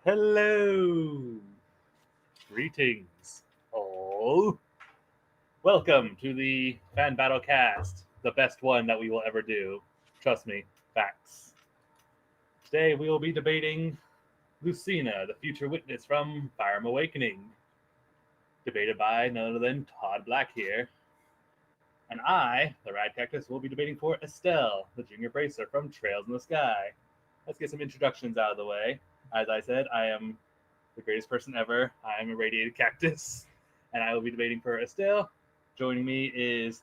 Hello! Greetings, all. Welcome to the Fan Battle Cast, the best one that we will ever do. Trust me, facts. Today we will be debating Lucina, the future witness from Fire Emblem Awakening. Debated by none other than Todd Black here. And I, the Rad Cactus, will be debating for Estelle, the junior bracer from Trails in the Sky. Let's get some introductions out of the way. As I said, I am the greatest person ever. I am a radiated cactus, and I will be debating for Estelle. Joining me is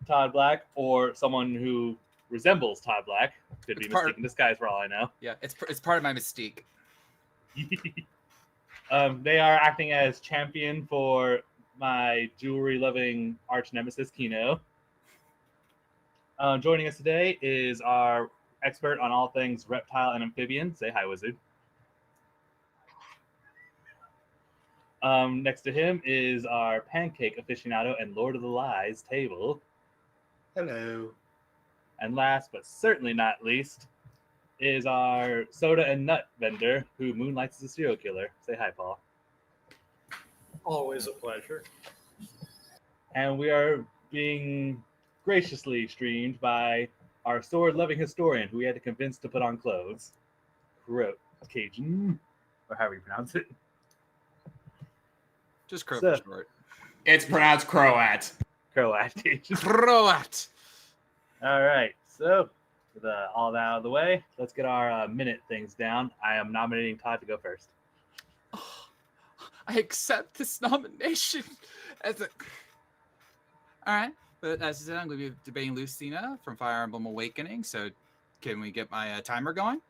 Todd Black, or someone who resembles Todd Black. Could be mistaken disguise for all I know. Yeah, it's part of my mystique. They are acting as champion for my jewelry-loving arch nemesis, Kino. Joining us today is our expert on all things reptile and amphibian. Say hi, wizard. Next to him is our pancake aficionado and Lord of the Lies table. Hello. And last but certainly not least is our soda and nut vendor who moonlights as a serial killer. Say hi, Paul. Always a pleasure. And we are being graciously streamed by our sword-loving historian who we had to convince to put on clothes. Cajun, or however you pronounce it. Just Crow for short. It's pronounced Croat. Croat. Croat. All right, so with all that out of the way, let's get our minute things down. I am nominating Todd to go first. Oh, I accept this nomination. All right, but as I said, I'm going to be debating Lucina from Fire Emblem Awakening. So, can we get my timer going?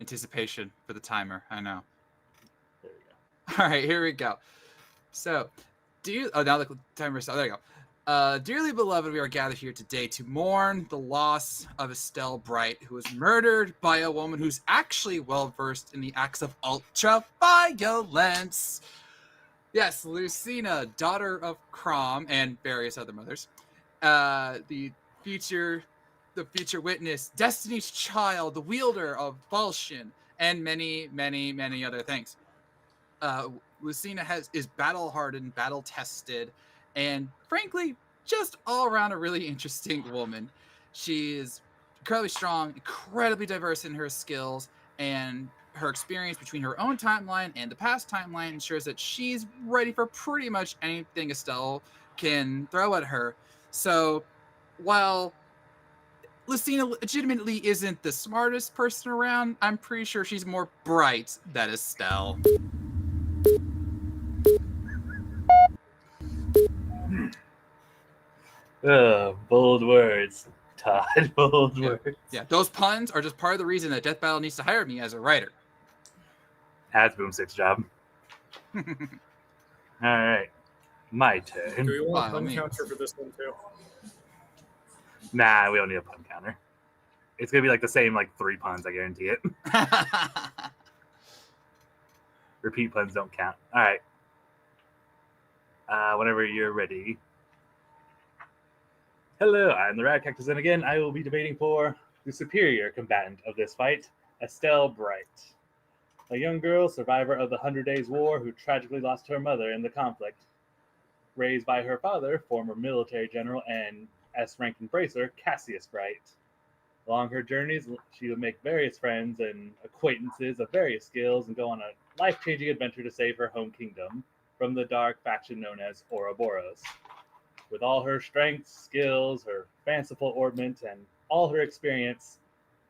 Anticipation for the timer. I know. There we go. All right, here we go. So, now the timer starts. There you go. Dearly beloved, we are gathered here today to mourn the loss of Estelle Bright, who was murdered by a woman who's actually well versed in the acts of ultra-violence. Yes, Lucina, daughter of Crom and various other mothers. The future witness, Destiny's child, the wielder of Falchion, and many, many, many other things. Lucina is battle-hardened, battle-tested, and frankly, just all around a really interesting woman. She is incredibly strong, incredibly diverse in her skills, and her experience between her own timeline and the past timeline ensures that she's ready for pretty much anything Estelle can throw at her. So, while Lucina legitimately isn't the smartest person around, I'm pretty sure she's more bright than Estelle. Bold words, Todd. Bold words. Yeah, those puns are just part of the reason that Death Battle needs to hire me as a writer. That's Boomstick's job. All right, my turn. Do we want a pun counter for this one too? Nah, we don't need a pun counter. It's gonna be like the same 3 puns, I guarantee it. Repeat puns don't count. All right. Whenever you're ready. Hello, I'm the Rad Cactus, and again, I will be debating for the superior combatant of this fight, Estelle Bright. A young girl, survivor of the 100 Days War, who tragically lost her mother in the conflict. Raised by her father, former military general and S-ranking bracer, Cassius Bright. Along her journeys, she would make various friends and acquaintances of various skills and go on a life-changing adventure to save her home kingdom from the dark faction known as Ouroboros. With all her strengths, skills, her fanciful ornament, and all her experience,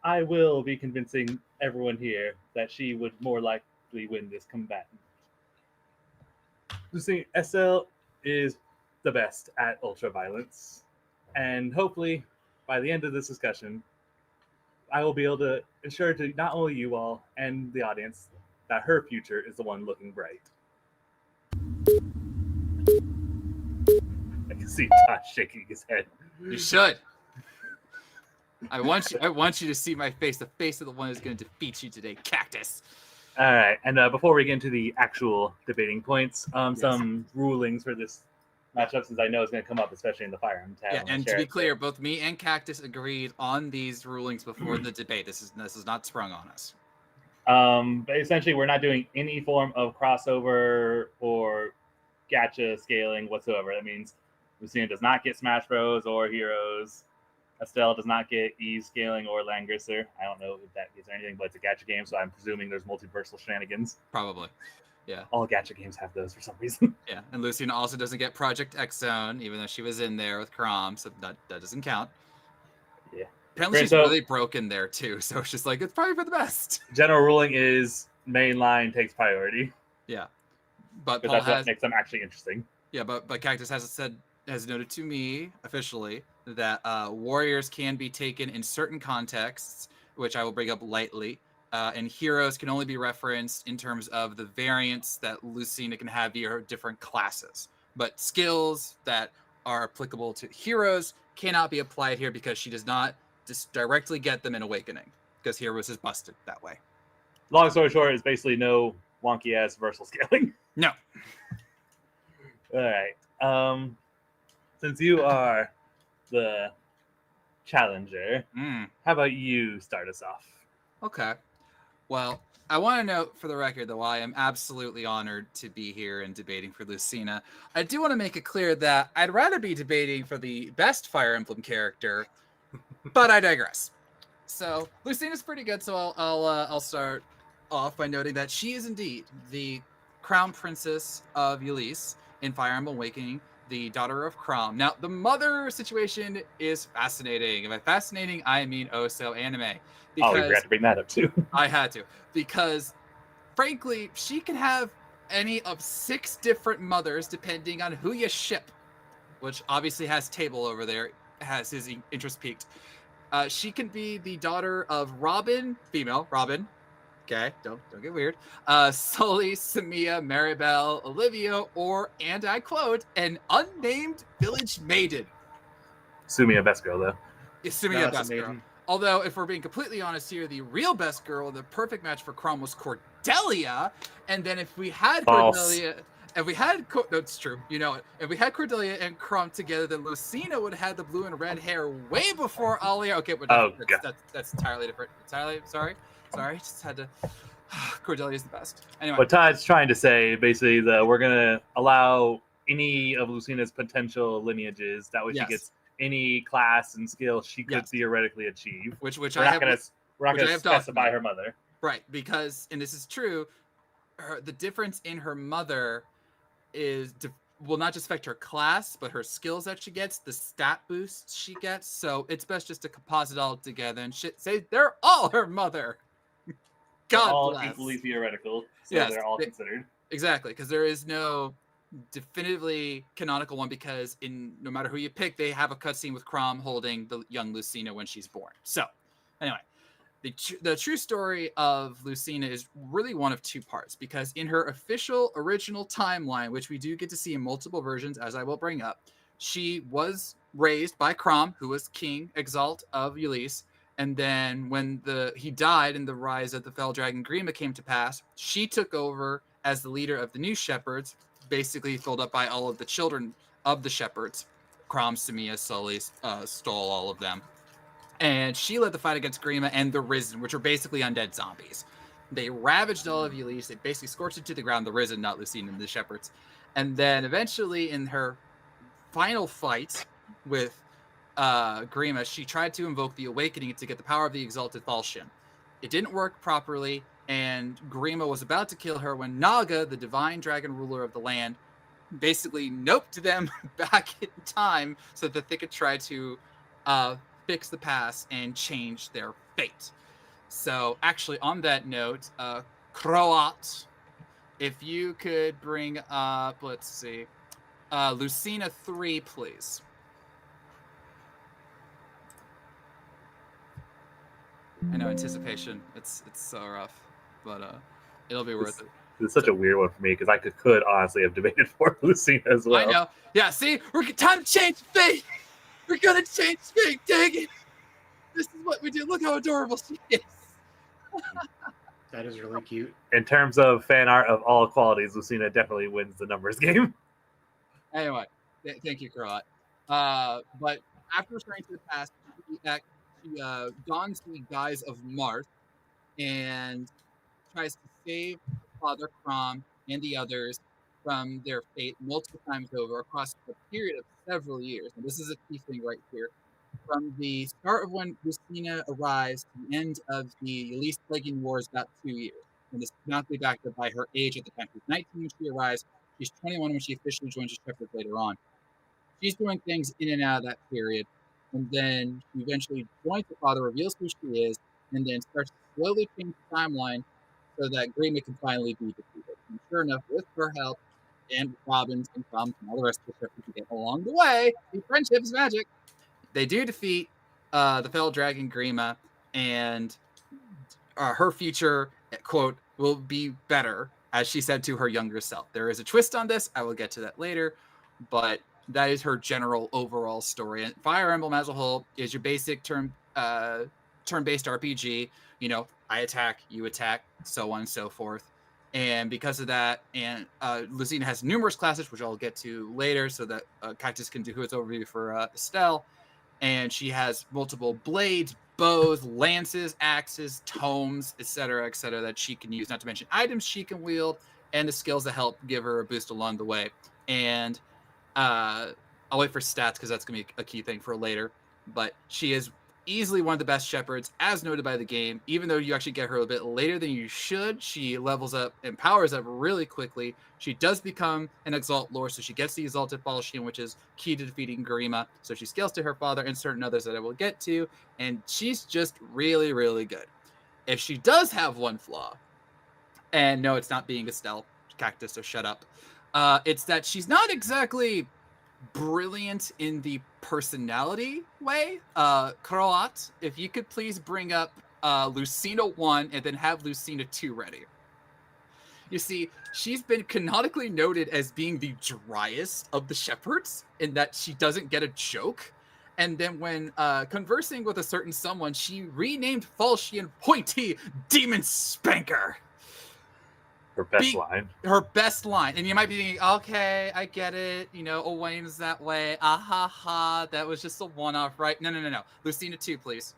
I will be convincing everyone here that she would more likely win this combatant. You see, Estelle is the best at ultra-violence, and hopefully, by the end of this discussion, I will be able to ensure to not only you all and the audience that her future is the one looking bright. I can see Todd shaking his head. You should. I want you to see my face, the face of the one who's going to defeat you today, Cactus. All right, and before we get into the actual debating points, some rulings for this matchup since I know it's going to come up, especially in the Fire Emblem tab. Yeah, and to be clear, both me and Cactus agreed on these rulings before the debate. This is not sprung on us. But essentially, we're not doing any form of crossover or gacha scaling whatsoever. That means Lucina does not get Smash Bros. Or Heroes. Estelle does not get Eve scaling or Langrisser. I don't know if that gets anything, but it's a gacha game, so I'm presuming there's multiversal shenanigans. Probably. Yeah. All gacha games have those for some reason. Yeah, and Lucina also doesn't get Project X Zone, even though she was in there with Crom, so that doesn't count. Yeah. Apparently she's really broken there too, so it's just like, it's probably for the best. General ruling is main line takes priority. Yeah. But Paul that's what makes them actually interesting. Yeah, but Cactus has noted to me officially that warriors can be taken in certain contexts, which I will bring up lightly, and heroes can only be referenced in terms of the variants that Lucina can have via her different classes. But skills that are applicable to heroes cannot be applied here because she does not just directly get them in Awakening, because Heroes is busted that way. Long story short, is basically no wonky ass versal scaling. No. All right. Since you are the challenger, how about you start us off? Okay. Well, I want to note for the record that while I am absolutely honored to be here and debating for Lucina, I do want to make it clear that I'd rather be debating for the best Fire Emblem character, but I digress. So Lucina's pretty good, so I'll start off by noting that she is indeed the crown princess of Eulise in Fire Emblem Awakening, the daughter of Crom. Now, the mother situation is fascinating. And by fascinating, I mean oh so anime. Oh, we forgot to bring that up too. I had to. Because, frankly, she can have any of 6 different mothers depending on who you ship. Which obviously has Table over there, has his interest peaked. She can be the daughter of Robin, female, Robin. Okay, don't get weird. Sully, Samia, Maribel, Olivia, or, and I quote, an unnamed village maiden. Sumia best girl, though. Sumia best girl. Although, if we're being completely honest here, the real best girl, the perfect match for Crom was Cordelia. And then if we had Cordelia, if we had, no, it's true, you know it. If we had Cordelia and Crom together, then Lucina would have had the blue and red hair way before Alia. Okay, but that's entirely different. Entirely, sorry, just had to. Cordelia's the best. Anyway. What Todd's trying to say, basically, that we're gonna allow any of Lucina's potential lineages. That way, she gets any class and skill she could theoretically achieve. Which we're not gonna specify her mother. Right, because, and this is true, the difference in her mother will not just affect her class, but her skills that she gets, the stat boosts she gets. So it's best just to composite all together and say they're all her mother. God all bless. Equally theoretical, so yes, they're all considered. Exactly, because there is no definitively canonical one, because no matter who you pick, they have a cutscene with Crom holding the young Lucina when she's born. So, anyway, the true story of Lucina is really one of 2 parts, because in her official original timeline, which we do get to see in multiple versions, as I will bring up, she was raised by Crom, who was King Exalt of Eulise. And then when he died and the rise of the Fell Dragon Grima came to pass, she took over as the leader of the new shepherds, basically filled up by all of the children of the shepherds. Crom, Samia, Sully stole all of them. And she led the fight against Grima and the Risen, which are basically undead zombies. They ravaged all of Eulise. They basically scorched it to the ground, the Risen, not Lucina, and the shepherds. And then eventually in her final fight with Grima, she tried to invoke the Awakening to get the power of the Exalted Falchion. It didn't work properly, and Grima was about to kill her when Naga, the divine dragon ruler of the land, basically noped them back in time so that they could try to fix the past and change their fate. So, actually, on that note, Croat, if you could bring up, let's see, Lucina 3, please. I know, anticipation. It's so rough, but it'll be worth it. It's such a weird one for me because I could honestly have debated for Lucina as well. I know. Yeah, see, we're time to change fate. We're gonna change fate. Dang it! This is what we do. Look how adorable she is. That is really cute. In terms of fan art of all qualities, Lucina definitely wins the numbers game. Anyway, Thank you, Croat. But after returning to the past, she dons the guise of Mars and tries to save her father, Crom, and the others from their fate multiple times over across a period of several years. And this is a key thing right here. From the start of when Lucina arrives to the end of the Elise Plaguing War is about 2 years. And this is not backed up by her age at the time. She's 19 when she arrives. She's 21 when she officially joins the Shepherds later on. She's doing things in and out of that period. And then she eventually joins her father, reveals who she is, and then starts to slowly change the timeline so that Grima can finally be defeated. And sure enough, with her help and Robin's and Tom's and all the rest of the Shepherds get along the way, the friendship is magic. They do defeat the fell dragon Grima, and her future, quote, will be better, as she said to her younger self. There is a twist on this. I will get to that later, but that is her general overall story. And Fire Emblem as a whole is your basic turn-based RPG. You know, I attack, you attack, so on and so forth. And because of that, and Lucina has numerous classes, which I'll get to later, so that Cactus can do his overview for Estelle. And she has multiple blades, bows, lances, axes, tomes, etc., that she can use, not to mention items she can wield, and the skills that help give her a boost along the way. And I'll wait for stats because that's going to be a key thing for later. But she is easily one of the best shepherds, as noted by the game. Even though you actually get her a bit later than you should, she levels up and powers up really quickly. She does become an Exalt Lord, so she gets the Exalted Falchion, which is key to defeating Grima. So she scales to her father and certain others that I will get to, and she's just really, really good. If she does have one flaw, and no, it's not being Estelle, Cactus, so shut up. It's that she's not exactly brilliant in the personality way. Croat, if you could please bring up Lucina 1 and then have Lucina 2 ready. You see, she's been canonically noted as being the driest of the shepherds in that she doesn't get a joke. And then when conversing with a certain someone, she renamed Falchion Pointy Demon Spanker. Her best line. And you might be thinking, okay, I get it. You know, Owain's that way. Ah ha ha. That was just a one-off, right? No. Lucina 2, please.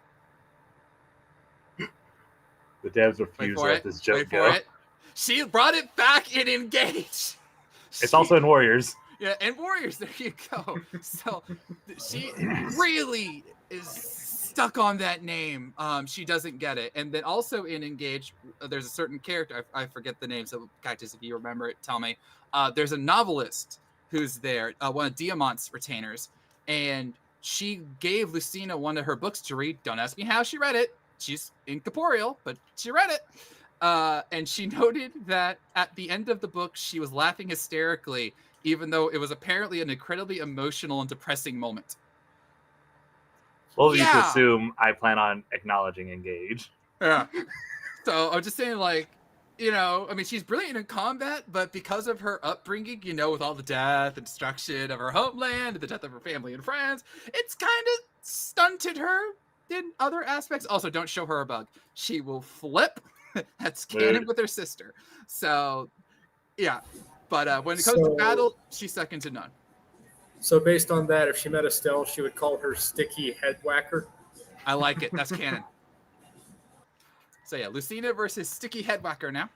The devs refuse to let this joke go. It. She brought it back in Engage. It's also in Warriors. Yeah, and Warriors. There you go. So she really is stuck on that name. She doesn't get it. And then also in Engage, there's a certain character. I forget the name. So Cactus, if you remember it, tell me. There's a novelist who's there, one of Diamant's retainers, and she gave Lucina one of her books to read. Don't ask me how she read it. She's incorporeal, but she read it. And she noted that at the end of the book, she was laughing hysterically, even though it was apparently an incredibly emotional and depressing moment. Well, you can assume I plan on acknowledging Engage. Yeah. So I'm just saying, like, you know, I mean, she's brilliant in combat, but because of her upbringing, you know, with all the death and destruction of her homeland and the death of her family and friends, it's kind of stunted her in other aspects. Also, don't show her a bug. She will flip. That's canon with her sister. So, yeah. But when it comes to battle, she's second to none. So based on that, if she met Estelle, she would call her Sticky Head Whacker. I like it. That's canon. So yeah, Lucina versus Sticky Head Whacker now.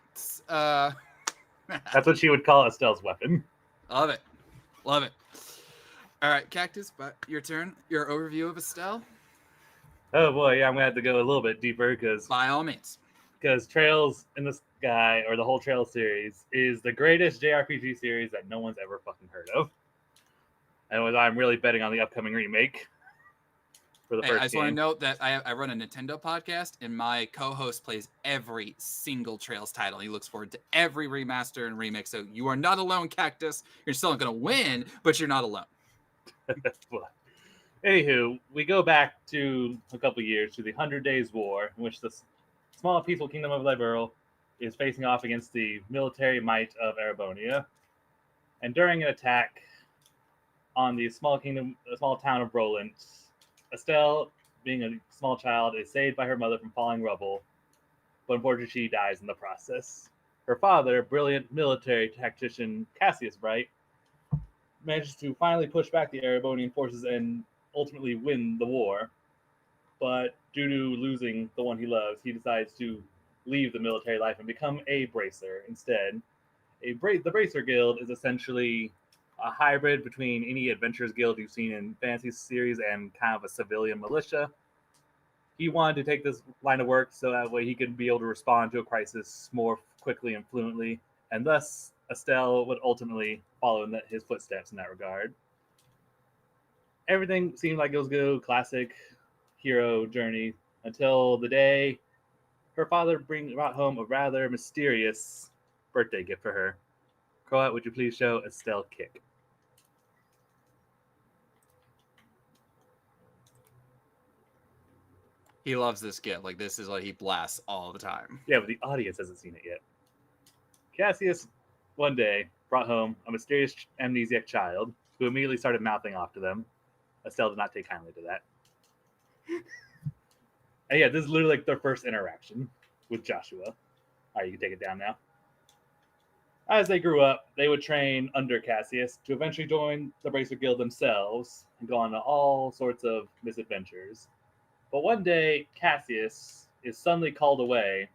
That's what she would call Estelle's weapon. Love it. All right, Cactus, but your turn. Your overview of Estelle. Oh boy, yeah, I'm gonna have to go a little bit deeper because by all means, because Trails in the Sky, or the whole Trails series, is the greatest JRPG series that no one's ever fucking heard of. And I'm really betting on the upcoming remake for the first game. I just want to note that I run a Nintendo podcast, and my co-host plays every single Trails title. He looks forward to every remaster and remake. So you are not alone, Cactus. You're still not going to win, but you're not alone. Anywho, we go back to a couple years to the 100 Days War, in which the small peaceful kingdom of Liberl is facing off against the military might of Erebonia. And during an attack on the small town of Roland, Estelle, being a small child, is saved by her mother from falling rubble, but unfortunately she dies in the process. Her father, brilliant military tactician Cassius Bright, manages to finally push back the Erebonian forces and ultimately win the war. But due to losing the one he loves, he decides to leave the military life and become a bracer instead. The Bracer Guild is essentially a hybrid between any adventurers guild you've seen in fantasy series and kind of a civilian militia. He wanted to take this line of work so that way he could be able to respond to a crisis more quickly and fluently, and thus Estelle would ultimately follow in his footsteps in that regard. Everything seemed like it was good, classic hero journey, until the day her father brought home a rather mysterious birthday gift for her. Croat, would you please show Estelle kick? He loves this gift. Like, this is what he blasts all the time. Yeah, but the audience hasn't seen it yet. Cassius, one day, brought home a mysterious amnesiac child who immediately started mouthing off to them. Estelle did not take kindly to that. And yeah, this is literally like their first interaction with Joshua. All right, you can take it down now. As they grew up, they would train under Cassius to eventually join the Bracer Guild themselves and go on to all sorts of misadventures. But one day, Cassius is suddenly called away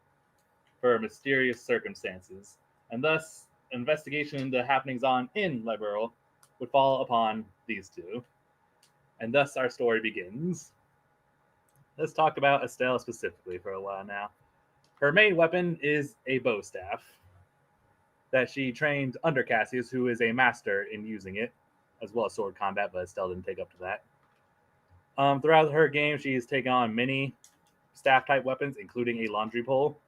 for mysterious circumstances, and thus investigation into happenings in Liberal would fall upon these two. And thus our story begins. Let's talk about Estelle specifically for a while now. Her main weapon is a bow staff that she trained under Cassius, who is a master in using it, as well as sword combat, but Estelle didn't take up to that. Throughout her game, she's taken on many staff-type weapons, including a laundry pole.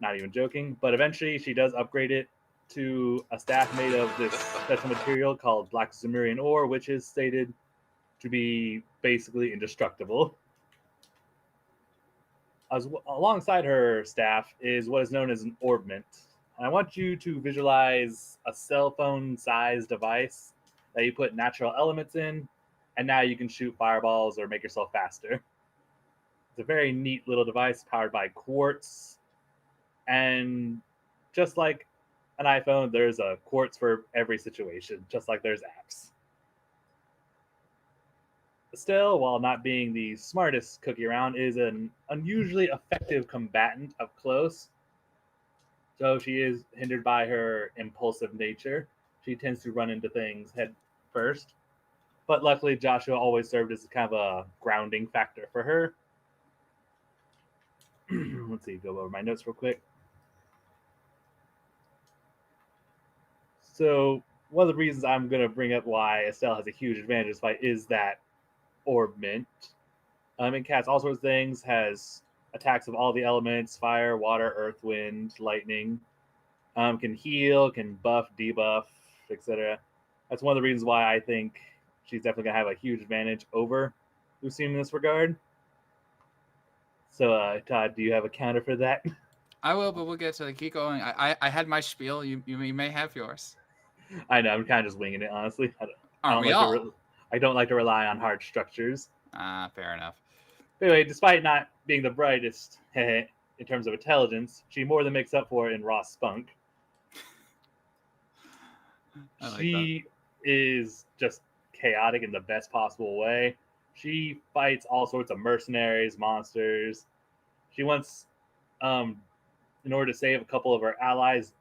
Not even joking, but eventually she does upgrade it to a staff made of this special material called Black Zemurian ore, which is stated to be basically indestructible. Alongside her staff is what is known as an orbment. And I want you to visualize a cell phone-sized device that you put natural elements in, and now you can shoot fireballs or make yourself faster. It's a very neat little device powered by quartz. And just like an iPhone, there's a quartz for every situation, just like there's apps. Estelle, while not being the smartest cookie around, is an unusually effective combatant up close. So she is hindered by her impulsive nature. She tends to run into things head first. But luckily, Joshua always served as kind of a grounding factor for her. Let's see, go over my notes real quick. So one of the reasons I'm going to bring up why Estelle has a huge advantage in this fight is that orbment. It casts all sorts of things, has attacks of all the elements, fire, water, earth, wind, lightning. Can heal, can buff, debuff, etc. That's one of the reasons why I think she's definitely going to have a huge advantage over Lucina in this regard. So, Todd, do you have a counter for that? I will, but we'll get to keep going. I had my spiel. You may have yours. I know, I'm kind of just winging it, honestly. Aren't we all? I don't like to rely on hard structures. Fair enough. Anyway, despite not being the brightest in terms of intelligence, she more than makes up for it in raw spunk. She is just chaotic in the best possible way. She fights all sorts of mercenaries, monsters. She once, in order to save a couple of her allies,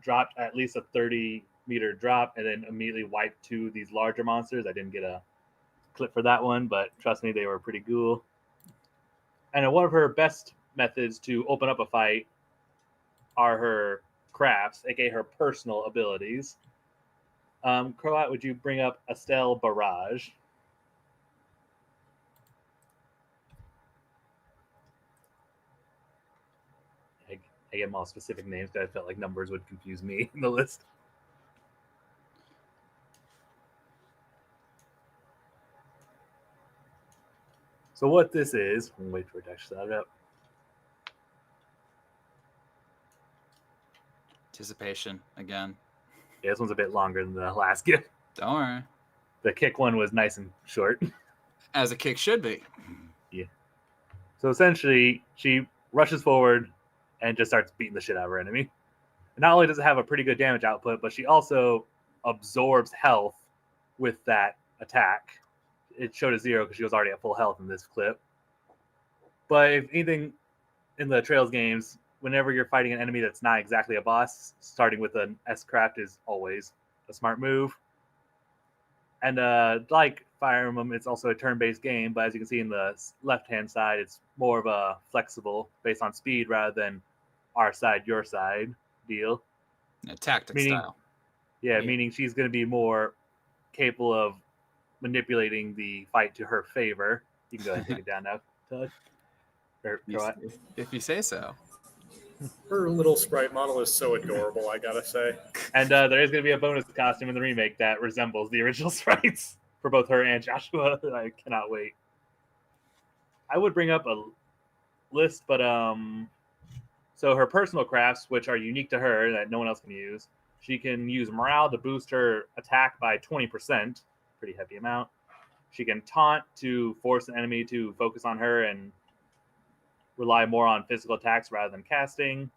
dropped at least a 30-meter drop and then immediately wiped two of these larger monsters. I didn't get a clip for that one, but trust me, they were pretty cool. And one of her best methods to open up a fight are her crafts, aka her personal abilities. Croat, would you bring up Estelle Barrage? I get them all specific names because I felt like numbers would confuse me in the list. So what this is, I'm wait for it to actually set it up. Anticipation again. Yeah, this one's a bit longer than the last gift. Don't worry. The kick one was nice and short. As a kick should be. Yeah. So essentially, she rushes forward and just starts beating the shit out of her enemy. And not only does it have a pretty good damage output, but she also absorbs health with that attack. It showed a 0 because she was already at full health in this clip. But if anything in the Trails games, whenever you're fighting an enemy that's not exactly a boss, starting with an S-Craft is always a smart move. And like Fire Emblem, it's also a turn-based game, but as you can see in the left-hand side, it's more of a flexible, based on speed rather than our side, your side deal. Tactic style. Yeah, meaning she's going to be more capable of manipulating the fight to her favor. You can go ahead and take it down now, Todd. If you say so. Her little sprite model is so adorable, I gotta say. And there is going to be a bonus costume in the remake that resembles the original sprites for both her and Joshua. I cannot wait. I would bring up a list, but so her personal crafts, which are unique to her that no one else can use, she can use morale to boost her attack by 20%, pretty heavy amount. She can taunt to force an enemy to focus on her and rely more on physical attacks rather than casting.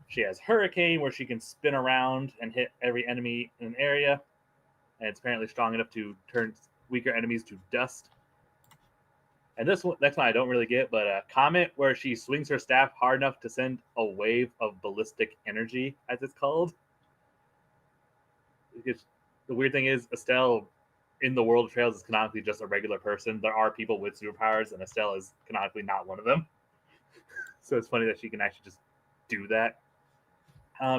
She has Hurricane, where she can spin around and hit every enemy in an area, and it's apparently strong enough to turn weaker enemies to dust. And this one, next one I don't really get, but Comet, where she swings her staff hard enough to send a wave of ballistic energy, as it's called. The weird thing is, Estelle in the world of Trails is canonically just a regular person. There are people with superpowers, and Estelle is canonically not one of them. So it's funny that she can actually just do that.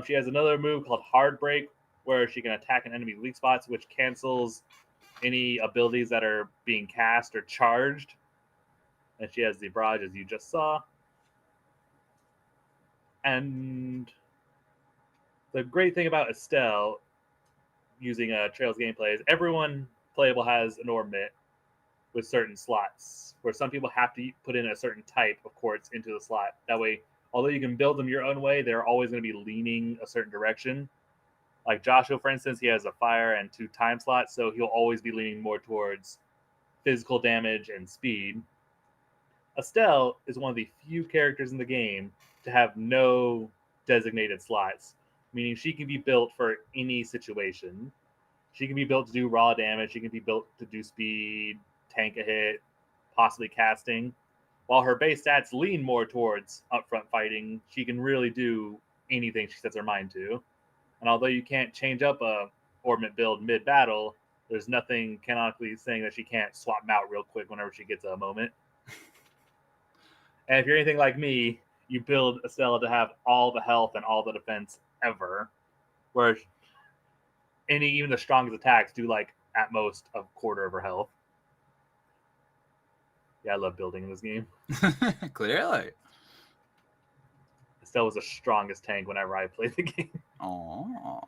She has another move called Hard Break, where she can attack an enemy's weak spots, which cancels any abilities that are being cast or charged. And she has the barrage, as you just saw. And the great thing about Estelle using Trails gameplay is everyone playable has an orbit with certain slots, where some people have to put in a certain type of quartz into the slot. That way, although you can build them your own way, they're always going to be leaning a certain direction. Like Joshua, for instance, he has a fire and 2 time slots, so he'll always be leaning more towards physical damage and speed. Estelle is one of the few characters in the game to have no designated slots, meaning she can be built for any situation. She can be built to do raw damage. She can be built to do speed, tank a hit, possibly casting. While her base stats lean more towards upfront fighting, she can really do anything she sets her mind to. And although you can't change up a orbit build mid-battle, there's nothing canonically saying that she can't swap them out real quick whenever she gets a moment. And if you're anything like me, you build Estelle to have all the health and all the defense ever, where even the strongest attacks do like at most a quarter of her health. Yeah, I love building in this game. Clearly. Estelle was the strongest tank whenever I played the game. Aww.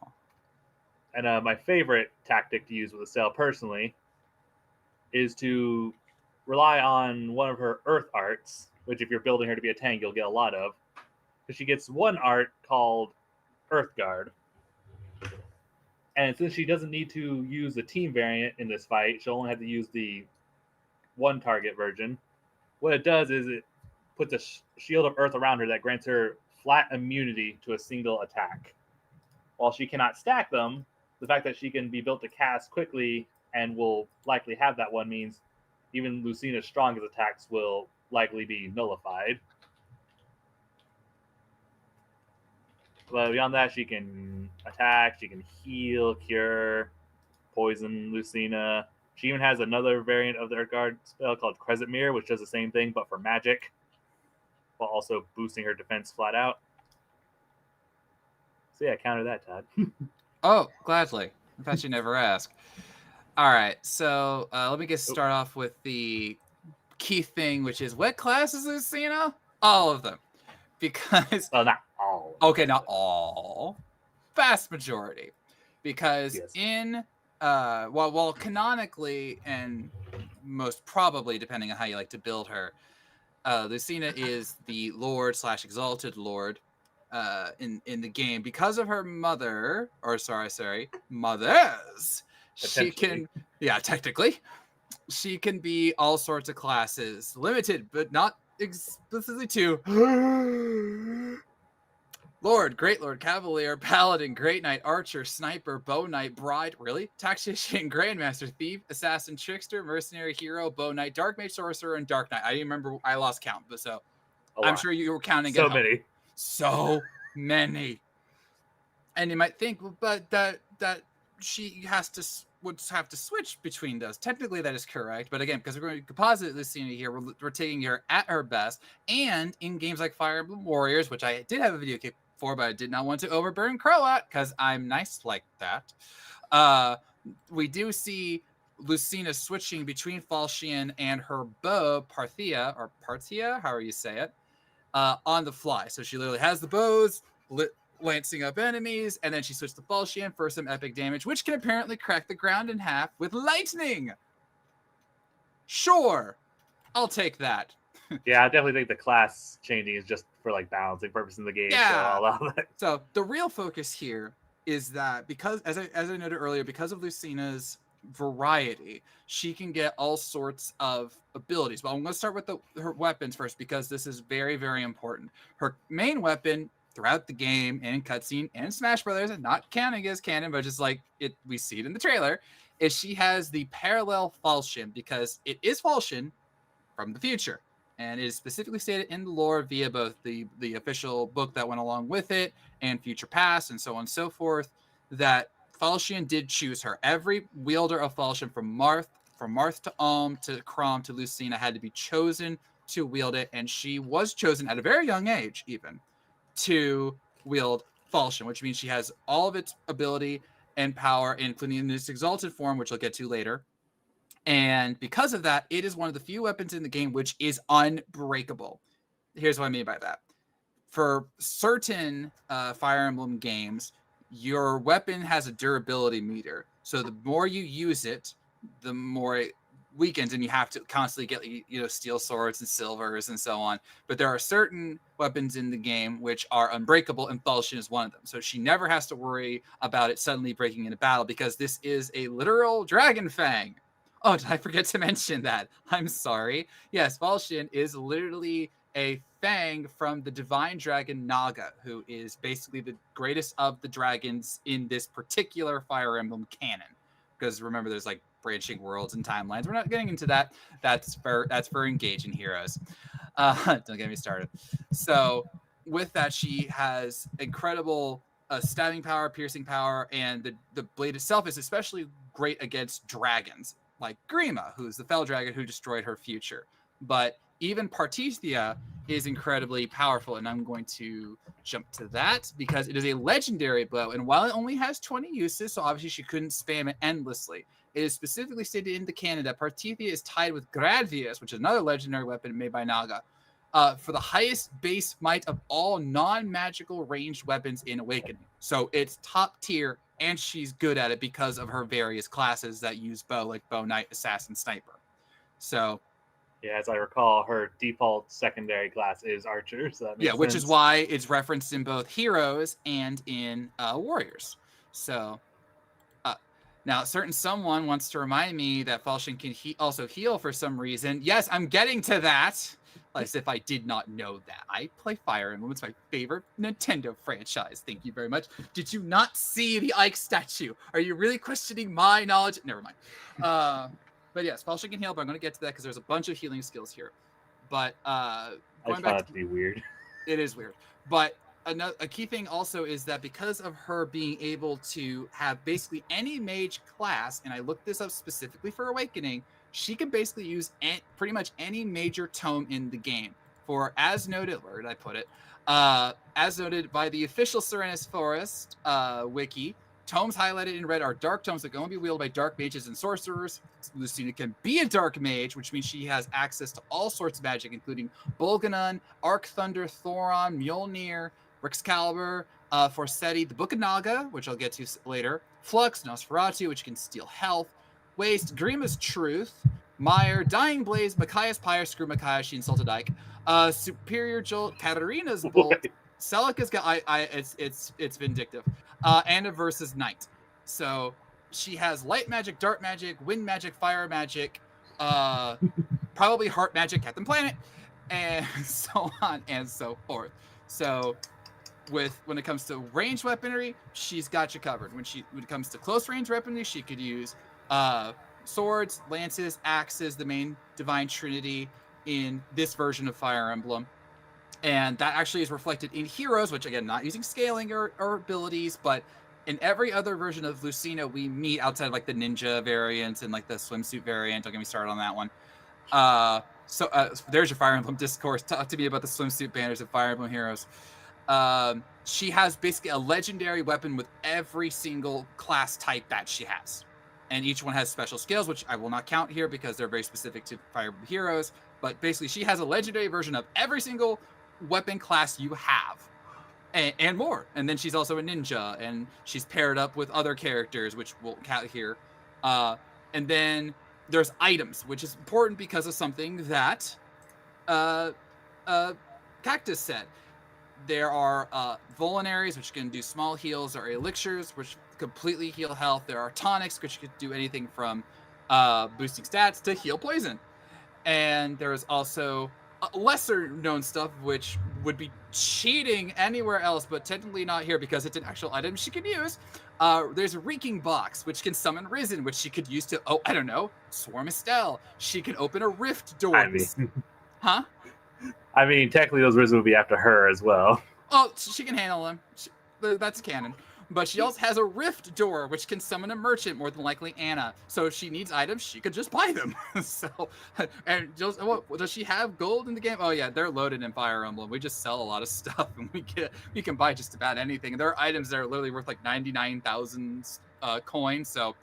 And my favorite tactic to use with Estelle personally is to rely on one of her earth arts, which if you're building her to be a tank, you'll get a lot of. Because she gets one art called Earth Guard. And since she doesn't need to use the team variant in this fight, she'll only have to use the one target version. What it does is it puts a shield of earth around her that grants her flat immunity to a single attack. While she cannot stack them, the fact that she can be built to cast quickly and will likely have that one means even Lucina's strongest attacks will likely be nullified. But beyond that, she can attack, she can heal, cure, poison Lucina. She even has another variant of the Earth Guard spell called Crescent Mirror, which does the same thing, but for magic, while also boosting her defense flat out. So yeah, counter that, Todd. Oh, gladly. I thought you'd never ask. All right, so let me start off with the key thing, which is what class is Lucina? All of them. Because... Well, not all. Okay, not all. Vast majority. Because yes. in... well, canonically, and most probably, depending on how you like to build her, Lucina is the Lord / Exalted Lord in the game. Because of her mother, or sorry, mothers, she can... Yeah, technically. She can be all sorts of classes. Limited, but not explicitly to... Lord, Great Lord, Cavalier, Paladin, Great Knight, Archer, Sniper, Bow Knight, Bride, really? Tactician, Grandmaster, Thief, Assassin, Trickster, Mercenary, Hero, Bow Knight, Dark Mage, Sorcerer, and Dark Knight. I didn't remember. I lost count, but so I'm sure you were counting. So many. So many. And you might think, but that she would have to switch between those. Technically, that is correct. But again, because we're going to composite Lucina here, we're taking her at her best. And in games like Fire Emblem Warriors, which I did have a video clip for, but I did not want to overburn Croat because I'm nice like that. We do see Lucina switching between Falchion and her bow, Parthia, however you say it, on the fly. So she literally has the bows lancing up enemies, and then she switched to Falchion for some epic damage, which can apparently crack the ground in half with lightning. Sure, I'll take that. Yeah, I definitely think the class changing is just for like balancing purpose in the game. Yeah. So I'll allow that. So the real focus here is that because, as I noted earlier, because of Lucina's variety, she can get all sorts of abilities. But I'm going to start with her weapons first because this is very, very important. Her main weapon throughout the game and cutscene and Smash Brothers, and not counting as canon, but just like we see it in the trailer, is she has the parallel falchion because it is falchion from the future. And it is specifically stated in the lore via both the official book that went along with it and Future Past and so on and so forth, that Falchion did choose her. Every wielder of Falchion from Marth to Ulm to Chrom to Lucina had to be chosen to wield it, and she was chosen at a very young age even to wield Falchion, which means she has all of its ability and power, including in its exalted form, which I'll get to later. And because of that, it is one of the few weapons in the game which is unbreakable. Here's what I mean by that. For certain Fire Emblem games, your weapon has a durability meter. So the more you use it, the more it weakens, and you have to constantly get steel swords and silvers and so on. But there are certain weapons in the game which are unbreakable, and Falchion is one of them. So she never has to worry about it suddenly breaking in a battle because this is a literal dragon fang. Oh, did I forget to mention that? I'm sorry. Yes, Falchion is literally a fang from the divine dragon Naga, who is basically the greatest of the dragons in this particular Fire Emblem canon. Because remember, there's like branching worlds and timelines. We're not getting into that. That's for engaging heroes. Don't get me started. So with that, she has incredible stabbing power, piercing power, and the blade itself is especially great against dragons, like Grima, who's the fell dragon who destroyed her future. But even Parthia is incredibly powerful, and I'm going to jump to that because it is a legendary blow. And while it only has 20 uses, so obviously she couldn't spam it endlessly, it is specifically stated in the canon that Parthia is tied with Gradvius, which is another legendary weapon made by Naga, for the highest base might of all non-magical ranged weapons in Awakening. So it's top tier, and she's good at it because of her various classes that use bow, like Bow Knight, Assassin, Sniper. So yeah, as I recall, her default secondary class is Archer. So that makes sense. Which is why it's referenced in both Heroes and in Warriors. So now, certain someone wants to remind me that Falchion can also heal for some reason. Yes, I'm getting to that. As if I did not know that. I play Fire Emblem. It's my favorite Nintendo franchise. Thank you very much. Did you not see the Ike statue? Are you really questioning my knowledge? Never mind. But yes, Falchion can heal, but I'm going to get to that because there's a bunch of healing skills here. But going back to be weird. It is weird. But a key thing also is that because of her being able to have basically any mage class, and I looked this up specifically for Awakening, she can basically use pretty much any major tome in the game. For as noted, where did I put it? As noted by the official Serenus Forest wiki, tomes highlighted in red are dark tomes that can only be wielded by dark mages and sorcerers. Lucina can be a dark mage, which means she has access to all sorts of magic, including Bolganun, Arc Thunder, Thoron, Mjolnir, Excalibur, Forseti, the Book of Naga, which I'll get to later, Flux, Nosferatu, which can steal health, Waste, Grima's Truth, Meyer, Dying Blaze, Micaiah's Pyre, Screw Micaiah, she insulted Ike, Superior Jolt, Katarina's Bolt, Celica's got it's vindictive, Anna versus Knight. So she has light magic, dark magic, wind magic, fire magic, probably heart magic, Captain Planet, and so on and so forth. So when it comes to range weaponry, she's got you covered. When it comes to close range weaponry, she could use swords, lances, axes, the main divine trinity in this version of Fire Emblem. And that actually is reflected in heroes, which again, not using scaling or abilities, but in every other version of Lucina we meet outside of like the ninja variant and like the swimsuit variant. Don't get me started on that one. So there's your Fire Emblem discourse. Talk to me about the swimsuit banners of Fire Emblem Heroes. She has basically a legendary weapon with every single class type that she has. And each one has special skills, which I will not count here because they're very specific to Fire Emblem Heroes. But basically, she has a legendary version of every single weapon class you have. And more. And then she's also a ninja, and she's paired up with other characters, which we'll count here. And then there's items, which is important because of something that Cactus said. There are vulneraries, which can do small heals, or elixirs, which completely heal health. There are tonics, which could do anything from boosting stats to heal poison. And there's also lesser known stuff, which would be cheating anywhere else, but technically not here because it's an actual item she can use. There's a Reeking Box, which can summon Risen, which she could use to, swarm Estelle. She can open a rift door. Huh? I mean, technically those Risen would be after her as well. Oh, she can handle them. That's canon. But she also has a rift door, which can summon a merchant, more than likely Anna. So if she needs items, she could just buy them. And just, does she have gold in the game? Oh yeah, they're loaded in Fire Emblem. We just sell a lot of stuff, and we can buy just about anything. There are items that are literally worth like 99,000 coins. So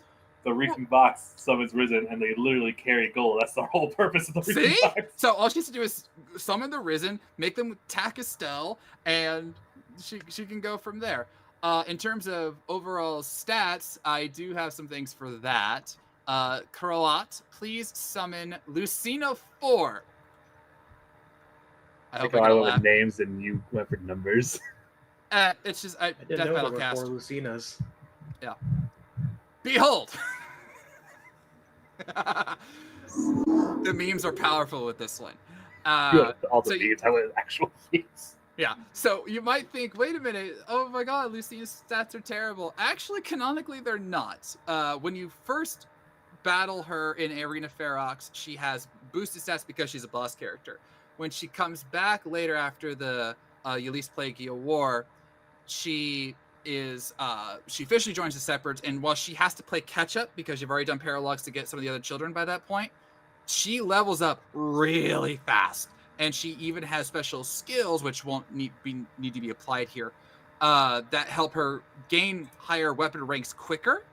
the Reeking Box summons Risen, and they literally carry gold. That's the whole purpose of the Reeking Box. So all she has to do is summon the Risen, make them attack Estelle, and she can go from there. In terms of overall stats, I do have some things for that. Croat, please summon Lucina 4. I hope I went with names and you went for numbers. It's just I didn't Death know Battle there were cast. 4 Lucinas. Yeah. Behold! The memes are powerful with this one. All the memes, I went with actual memes. Yeah, so you might think, wait a minute, oh my god, Lucina's stats are terrible. Actually, canonically, they're not. When you first battle her in Arena Ferox, she has boosted stats because she's a boss character. When she comes back later after the Ylisse Plagueia War, she officially joins the Separates, and while she has to play catch-up because you've already done paralogs to get some of the other children by that point, she levels up really fast. And she even has special skills, which won't need to be applied here, that help her gain higher weapon ranks quicker.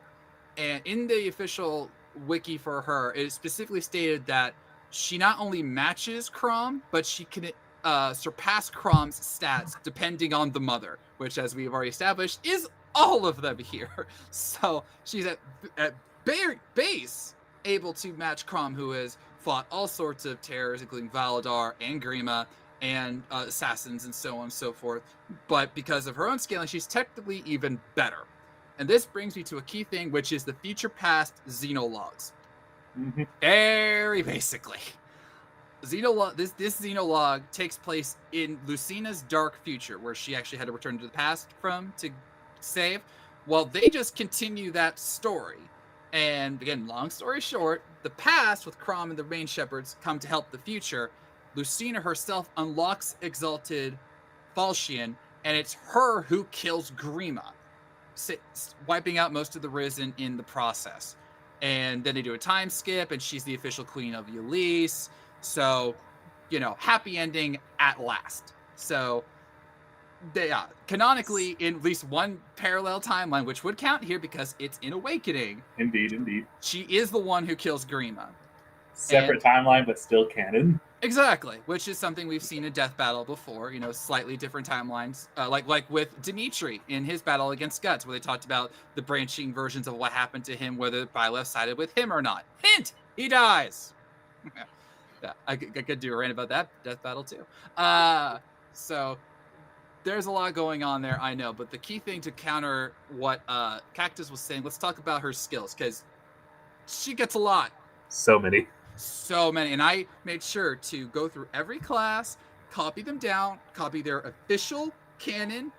And in the official wiki for her, it is specifically stated that she not only matches Chrom, but she can surpass Chrom's stats depending on the mother, which, as we've already established, is all of them here. So she's at base able to match Chrom, who is fought all sorts of terrors, including Valadar and Grima and assassins and so on and so forth. But because of her own scaling, she's technically even better. And this brings me to a key thing, which is the future past xenologs. Mm-hmm. Very basically. This xenolog takes place in Lucina's dark future, where she actually had to return to the past to save. Well, they just continue that story. And again, long story short, the past with Chrom and the Rain Shepherds come to help the future. Lucina herself unlocks Exalted Falchion, and it's her who kills Grima, wiping out most of the Risen in the process. And then they do a time skip, and she's the official queen of Ylisse. So, happy ending at last. So, they canonically in at least one parallel timeline, which would count here because it's in Awakening. Indeed. She is the one who kills Grima. Separate timeline, but still canon. Exactly, which is something we've seen in Death Battle before. Slightly different timelines, like with Dimitri in his battle against Guts, where they talked about the branching versions of what happened to him, whether Byleth sided with him or not. Hint: he dies. Yeah, I could do a rant about that Death Battle too. So. There's a lot going on there, I know, but the key thing to counter what Cactus was saying, let's talk about her skills, because she gets a lot. So many. And I made sure to go through every class, copy them down, copy their official canon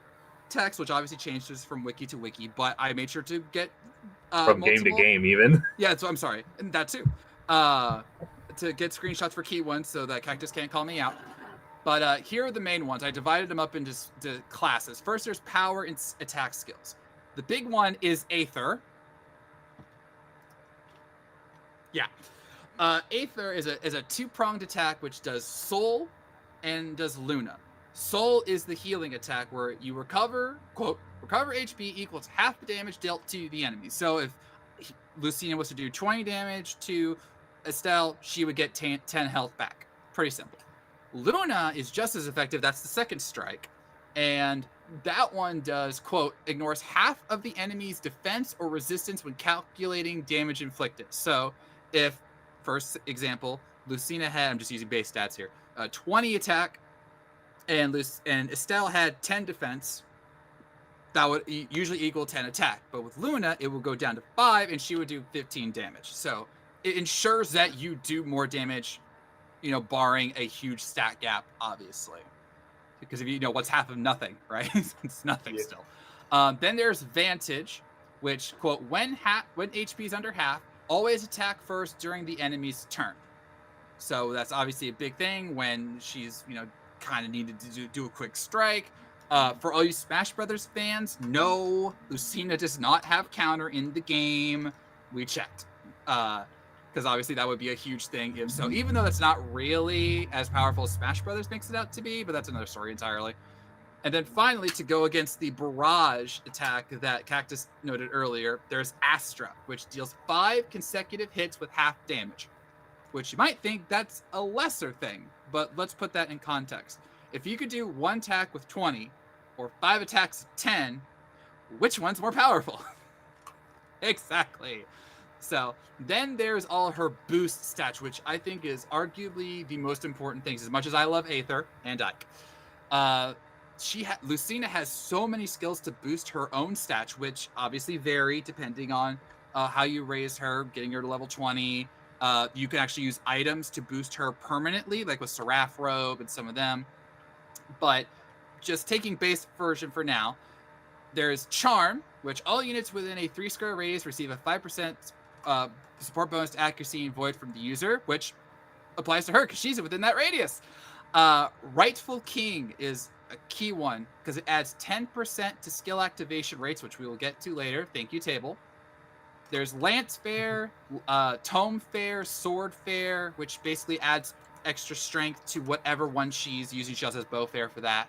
text, which obviously changes from wiki to wiki, but I made sure to get From game to game, even. Yeah, so I'm sorry, and that too. To get screenshots for key ones so that Cactus can't call me out. But here are the main ones. I divided them up into classes. First, there's power and attack skills. The big one is Aether. Yeah. Aether is a two-pronged attack which does Soul and does Luna. Soul is the healing attack where you recover, quote, recover HP equals half the damage dealt to the enemy. So if Lucina was to do 20 damage to Estelle, she would get 10 health back. Pretty simple. Luna is just as effective. That's the second strike. And that one does, quote, ignores half of the enemy's defense or resistance when calculating damage inflicted. So if, first example, Lucina had, I'm just using base stats here, 20 attack, and Estelle had 10 defense, that would usually equal 10 attack. But with Luna, it will go down to 5, and she would do 15 damage. So it ensures that you do more damage, barring a huge stat gap, obviously. Because if you know what's half of nothing, right? It's nothing still. Then there's Vantage, which, quote, when HP is under half, always attack first during the enemy's turn. So that's obviously a big thing when she's, kind of needed to do a quick strike. For all you Smash Brothers fans, no, Lucina does not have counter in the game. We checked. Because obviously that would be a huge thing if so, even though that's not really as powerful as Smash Brothers makes it out to be, but that's another story entirely. And then finally, to go against the barrage attack that Cactus noted earlier, there's Astra, which deals 5 consecutive hits with half damage, which you might think that's a lesser thing, but let's put that in context. If you could do 1 attack with 20 or 5 attacks with 10, which one's more powerful? Exactly. So then there's all her boost stats, which I think is arguably the most important things. As much as I love Aether and Ike, Lucina has so many skills to boost her own stats, which obviously vary depending on how you raise her, getting her to level 20. You can actually use items to boost her permanently, like with Seraph Robe and some of them. But just taking base version for now, there's Charm, which all units within a 3-square radius receive a 5% support bonus to accuracy and void from the user, which applies to her because she's within that radius. Rightful King is a key one because it adds 10% to skill activation rates, which we will get to later. Thank you, table. There's Lance Fair, Tome Fair, Sword Fair, which basically adds extra strength to whatever one she's using. She also has Bow Fair for that.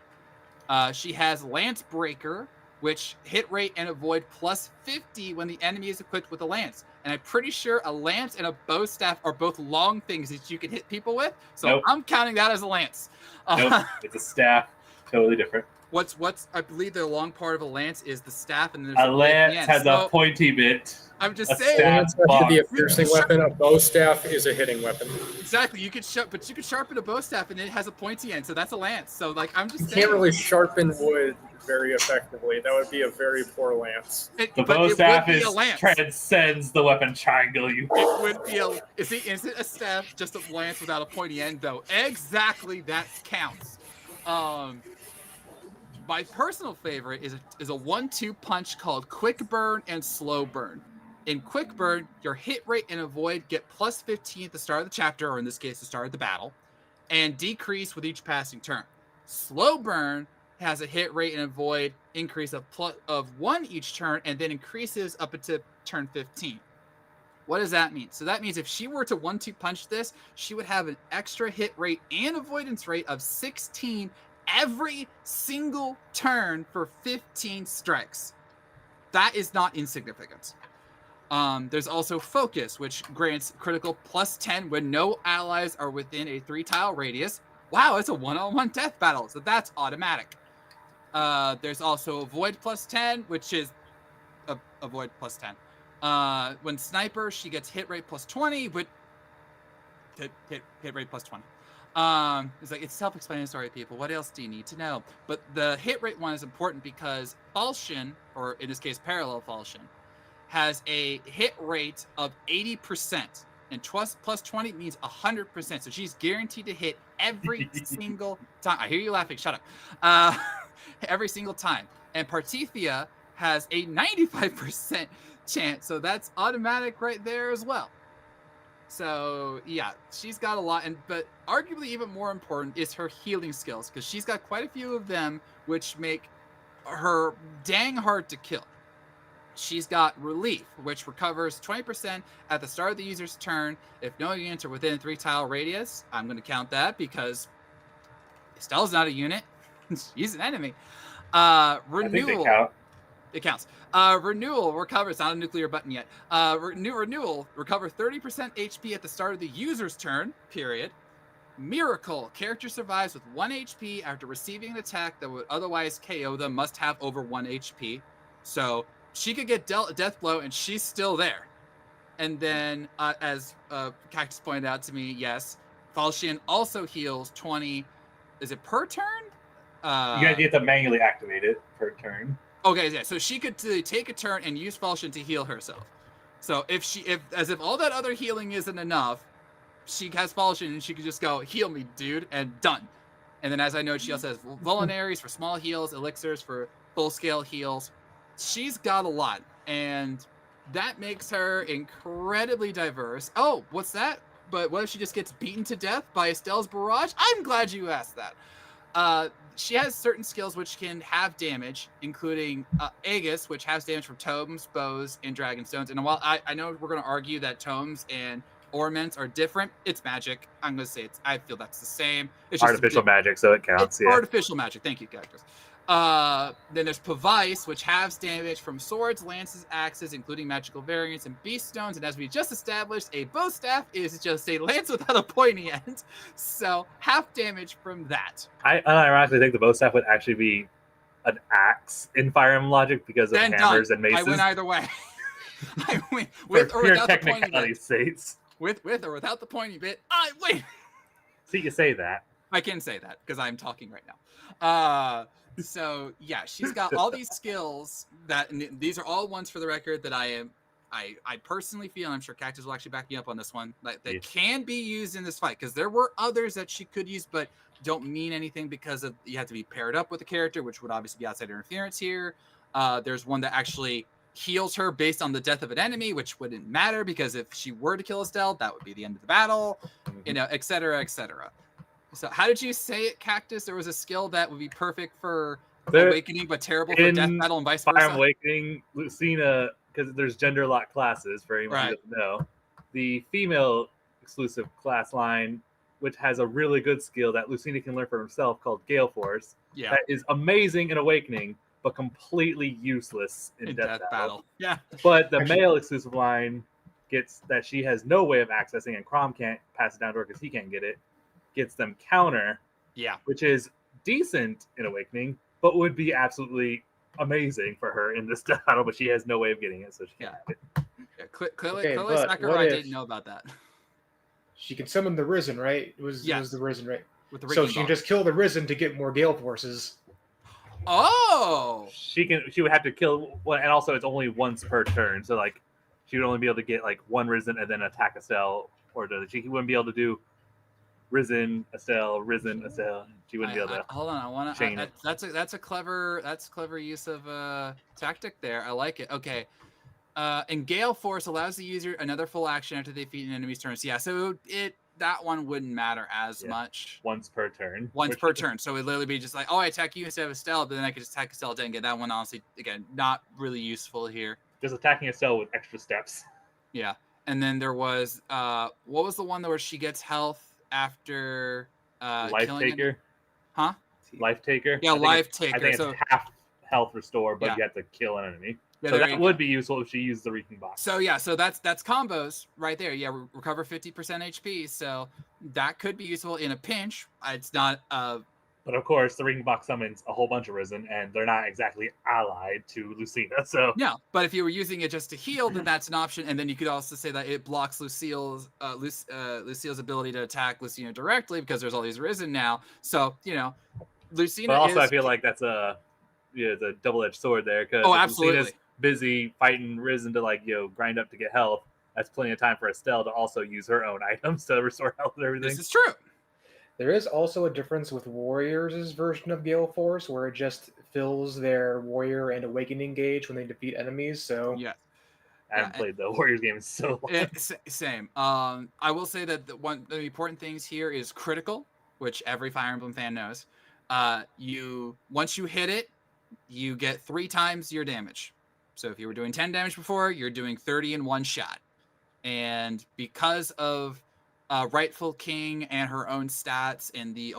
She has Lance Breaker, which hit rate and avoid plus 50 when the enemy is equipped with a lance. And I'm pretty sure a lance and a bow staff are both long things that you can hit people with. So nope. I'm counting that as a lance. Nope, it's a staff. Totally different. What's I believe the long part of a lance is the staff, and then there's a lance has a pointy bit. I'm just saying. A lance has to be a piercing weapon. A bow staff is a hitting weapon. Exactly. You could sharpen a bow staff, and it has a pointy end, so that's a lance. So I'm just saying. You can't really sharpen wood very effectively. That would be a very poor lance. The bow staff transcends the weapon triangle. It would be is it a staff just a lance without a pointy end though? Exactly, that counts. My personal favorite is a 1-2 punch called Quick Burn and Slow Burn. In Quick Burn, your hit rate and avoid get plus 15 at the start of the chapter, or in this case, the start of the battle, and decrease with each passing turn. Slow Burn has a hit rate and avoid increase of 1 each turn, and then increases up until turn 15. What does that mean? So that means if she were to 1-2 punch this, she would have an extra hit rate and avoidance rate of 16 every single turn for 15 strikes. That is not insignificant. There's also Focus, which grants critical plus 10 when no allies are within a 3-tile radius. Wow, it's a 1-on-1 death battle, so that's automatic. There's also Avoid plus 10, which is Avoid plus 10. When Sniper, she gets hit rate plus 20, but hit rate plus 20. It's self-explanatory, people. What else do you need to know? But the hit rate one is important because Falchion, or in this case, Parallel Falchion, has a hit rate of 80%, and plus 20 means 100%. So she's guaranteed to hit every single time. I hear you laughing. Shut up. every single time. And Partithia has a 95% chance, so that's automatic right there as well. So yeah, she's got a lot, but arguably even more important is her healing skills, because she's got quite a few of them, which make her dang hard to kill. She's got Relief, which recovers 20% at the start of the user's turn if no units are within 3-tile radius. I'm going to count that because Estelle's not a unit. She's an enemy. I think they Renewal. count. It counts. Renewal recovers, not a nuclear button yet. Renewal recover 30% HP at the start of the user's turn, period. Miracle, character survives with 1 HP after receiving an attack that would otherwise KO them, must have over 1 HP. So she could get dealt a death blow and she's still there. And then, as Cactus pointed out to me, yes, Falchion also heals 20. Is it per turn? You have to manually activate it per turn. Okay, yeah. So she could take a turn and use Falchion to heal herself. So if all that other healing isn't enough, she has Falchion and she could just go, heal me, dude, and done. And then, as I know, she also has Vulneraries for small heals, Elixirs for full-scale heals. She's got a lot, and that makes her incredibly diverse. Oh, what's that? But what if she just gets beaten to death by Estelle's Barrage? I'm glad you asked that. She has certain skills which can have damage, including Aegis, which has damage from tomes, bows, and dragonstones. And while I know we're going to argue that tomes and ornaments are different, it's magic. I'm going to say I feel that's the same. It's artificial magic, so it counts. It's artificial magic. Thank you, Cactus. Then there's Pavice, which halves damage from swords, lances, axes, including magical variants, and beast stones. And as we just established, a bow staff is just a lance without a pointy end. So half damage from that. I unironically think the bow staff would actually be an axe in Fire Emblem logic because of hammers and maces. I went either way. I went with or without the pointy bit. With or without the pointy bit. I win. See, you say that. I can say that because I'm talking right now. So yeah, she's got all these skills that, and these are all ones for the record that I personally feel, and I'm sure Cactus will actually back me up on this one, that can be used in this fight, because there were others that she could use, but don't mean anything because of you have to be paired up with the character, which would obviously be outside interference here. There's one that actually heals her based on the death of an enemy, which wouldn't matter because if she were to kill Estelle, that would be the end of the battle, et cetera, et cetera. So how did you say it, Cactus? There was a skill that would be perfect for Awakening, but terrible for Death Battle and vice versa? Fire Awakening, Lucina, because there's gender lock classes, for anyone who doesn't know. The female exclusive class line, which has a really good skill that Lucina can learn for herself called Gale Force. Yeah. That is amazing in Awakening, but completely useless in Death Battle. Yeah. But the male exclusive line gets that she has no way of accessing, and Crom can't pass it down to her because he can't get it. Gets them counter, which is decent in Awakening, but would be absolutely amazing for her in this battle. But she has no way of getting it, so she can't have it. Yeah, clearly, Sakura didn't know about that. She can summon the Risen, right? It was the Risen, right? With the so she can just kill the Risen to get more Gale Forces. Oh, she would have to kill one, and also it's only once per turn, so like she would only be able to get like one Risen and then attack Estelle, or she wouldn't be able to do Risen Estelle. She wouldn't be able to. Hold on, I want to. That's a clever use of tactic there. I like it. Okay, and Gale Force allows the user another full action after they defeat an enemy's turn. So yeah, so that one wouldn't matter as much. Once per turn. So it'd literally be just like, oh, I attack you instead of Estelle, but then I could just attack Estelle and get that one. Honestly, again, not really useful here. Just attacking Estelle with extra steps. Yeah, and then there was what was the one where she gets health after Life Taker? Huh? Life Taker? Yeah, Life Taker. I think it's half health restore, but you have to kill an enemy. Yeah, so that would be useful if she used the Reeking Box. So yeah, so that's combos right there. Yeah, recover 50% HP. So that could be useful in a pinch. It's not but of course, the Reeking Box summons a whole bunch of Risen, and they're not exactly allied to Lucina. So yeah, but if you were using it just to heal, then that's an option. And then you could also say that it blocks Lucille's ability to attack Lucina directly because there's all these Risen now. So Lucina. But also, I feel like that's a double-edged sword there because absolutely. Lucina's busy fighting Risen to grind up to get health. That's plenty of time for Estelle to also use her own items to restore health and everything. This is true. There is also a difference with Warriors' version of Gale Force, where it just fills their Warrior and Awakening gauge when they defeat enemies. So Yeah. I haven't played the Warriors game in so long. Same. I will say that one of the important things here is critical, which every Fire Emblem fan knows. Once you hit it, you get 3 times your damage. So if you were doing 10 damage before, you're doing 30 in one shot. And because of Rightful King and her own stats and the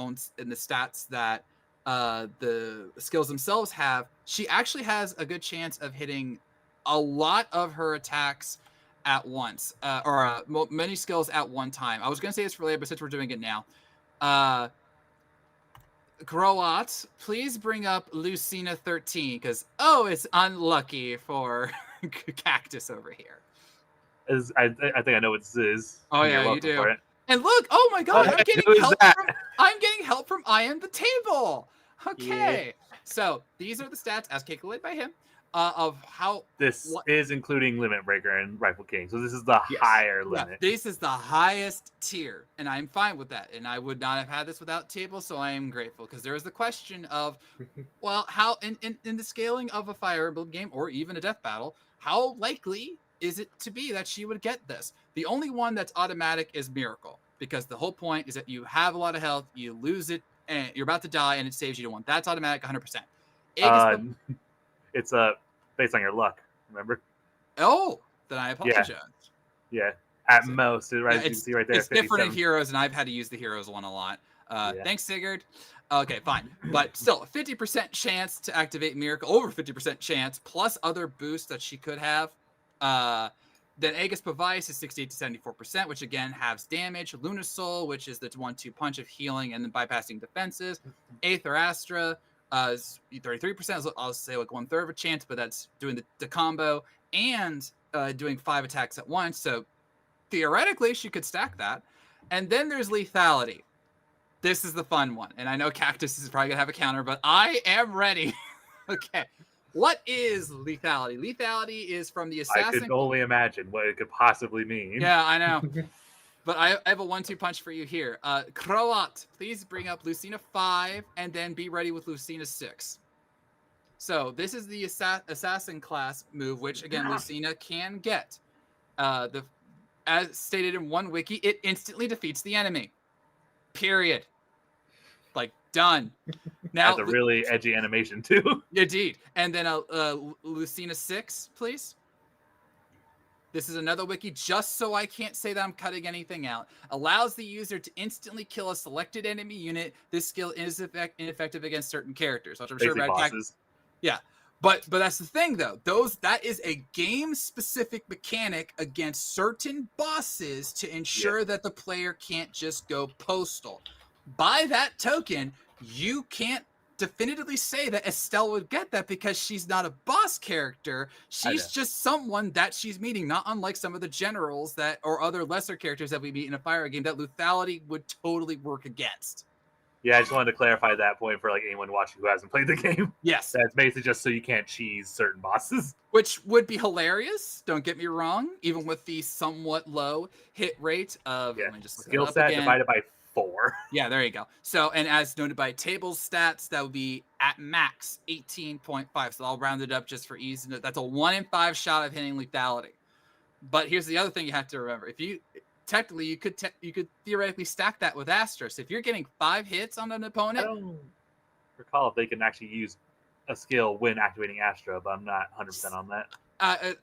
stats that the skills themselves have, she actually has a good chance of hitting a lot of her attacks at once, or many skills at one time. I was going to say this for later, but since we're doing it now, Groat, please bring up Lucina 13, because it's unlucky for Cactus over here. I think I know what this is. Oh, You're yeah, you welcome do. for it. And look, oh my god, Who is that? I'm getting help from I Am the Table. Okay. So these are the stats as calculated by him of how This is including Limit Breaker and Rifle King. So this is the higher limit. This is the highest tier, and I'm fine with that. And I would not have had this without Table, so I am grateful, because there is the question of, well, how in the scaling of a Fire Emblem game or even a death battle, how likely is it to be that she would get this? The only one that's automatic is Miracle, because the whole point is that you have a lot of health, you lose it, and you're about to die, and it saves you to 1. That's automatic 100%. It's based on your luck, remember? Oh, then I apologize. Yeah. At most, right? You can see right there. It's different in Heroes, and I've had to use the Heroes one a lot. Thanks, Sigurd. Okay, fine. But still, 50% chance to activate Miracle, over 50% chance, plus other boosts that she could have. Then Aegis Pavice is 68 to 74%, which again halves damage. Lunasol, which is the 1-2 punch of healing and then bypassing defenses. Aether Astra is 33%. I'll say like 1/3 of a chance, but that's doing the combo and doing 5 attacks at once. So theoretically, she could stack that. And then there's Lethality. This is the fun one. And I know Cactus is probably going to have a counter, but I am ready. Okay. What is Lethality? Lethality is from the Assassin. I could only imagine what it could possibly mean. Yeah, I know. But I have a 1-2 punch for you here. Croat, please bring up Lucina 5 and then be ready with Lucina 6. So this is the Assassin class move, which again, Lucina can get. As stated in one wiki, it instantly defeats the enemy. Period. Like, done. Now, that's a really edgy animation too. Indeed. And then Lucina 6, please. This is another wiki, just so I can't say that I'm cutting anything out. Allows the user to instantly kill a selected enemy unit. This skill is ineffective against certain characters, which I'm sure bosses. Yeah. But that's the thing, though. That is a game-specific mechanic against certain bosses to ensure that the player can't just go postal. By that token, you can't definitively say that Estelle would get that because she's not a boss character. She's just someone that she's meeting, not unlike some of the generals or other lesser characters that we meet in a fire game that lethality would totally work against. Yeah, I just wanted to clarify that point for like anyone watching who hasn't played the game. Yes. That's basically just so you can't cheese certain bosses. Which would be hilarious, don't get me wrong, even with the somewhat low hit rate of let me just look skill it up set again. divided by 4. Yeah, there you go. So, and as noted by Table's stats, that would be at max 18.5. So I'll round it up just for ease. That's a 1 in 5 shot of hitting lethality. But here's the other thing you have to remember. If you technically, you could theoretically stack that with Astra. So if you're getting 5 hits on an opponent, I don't recall if they can actually use a skill when activating Astra, but I'm not 100% on that.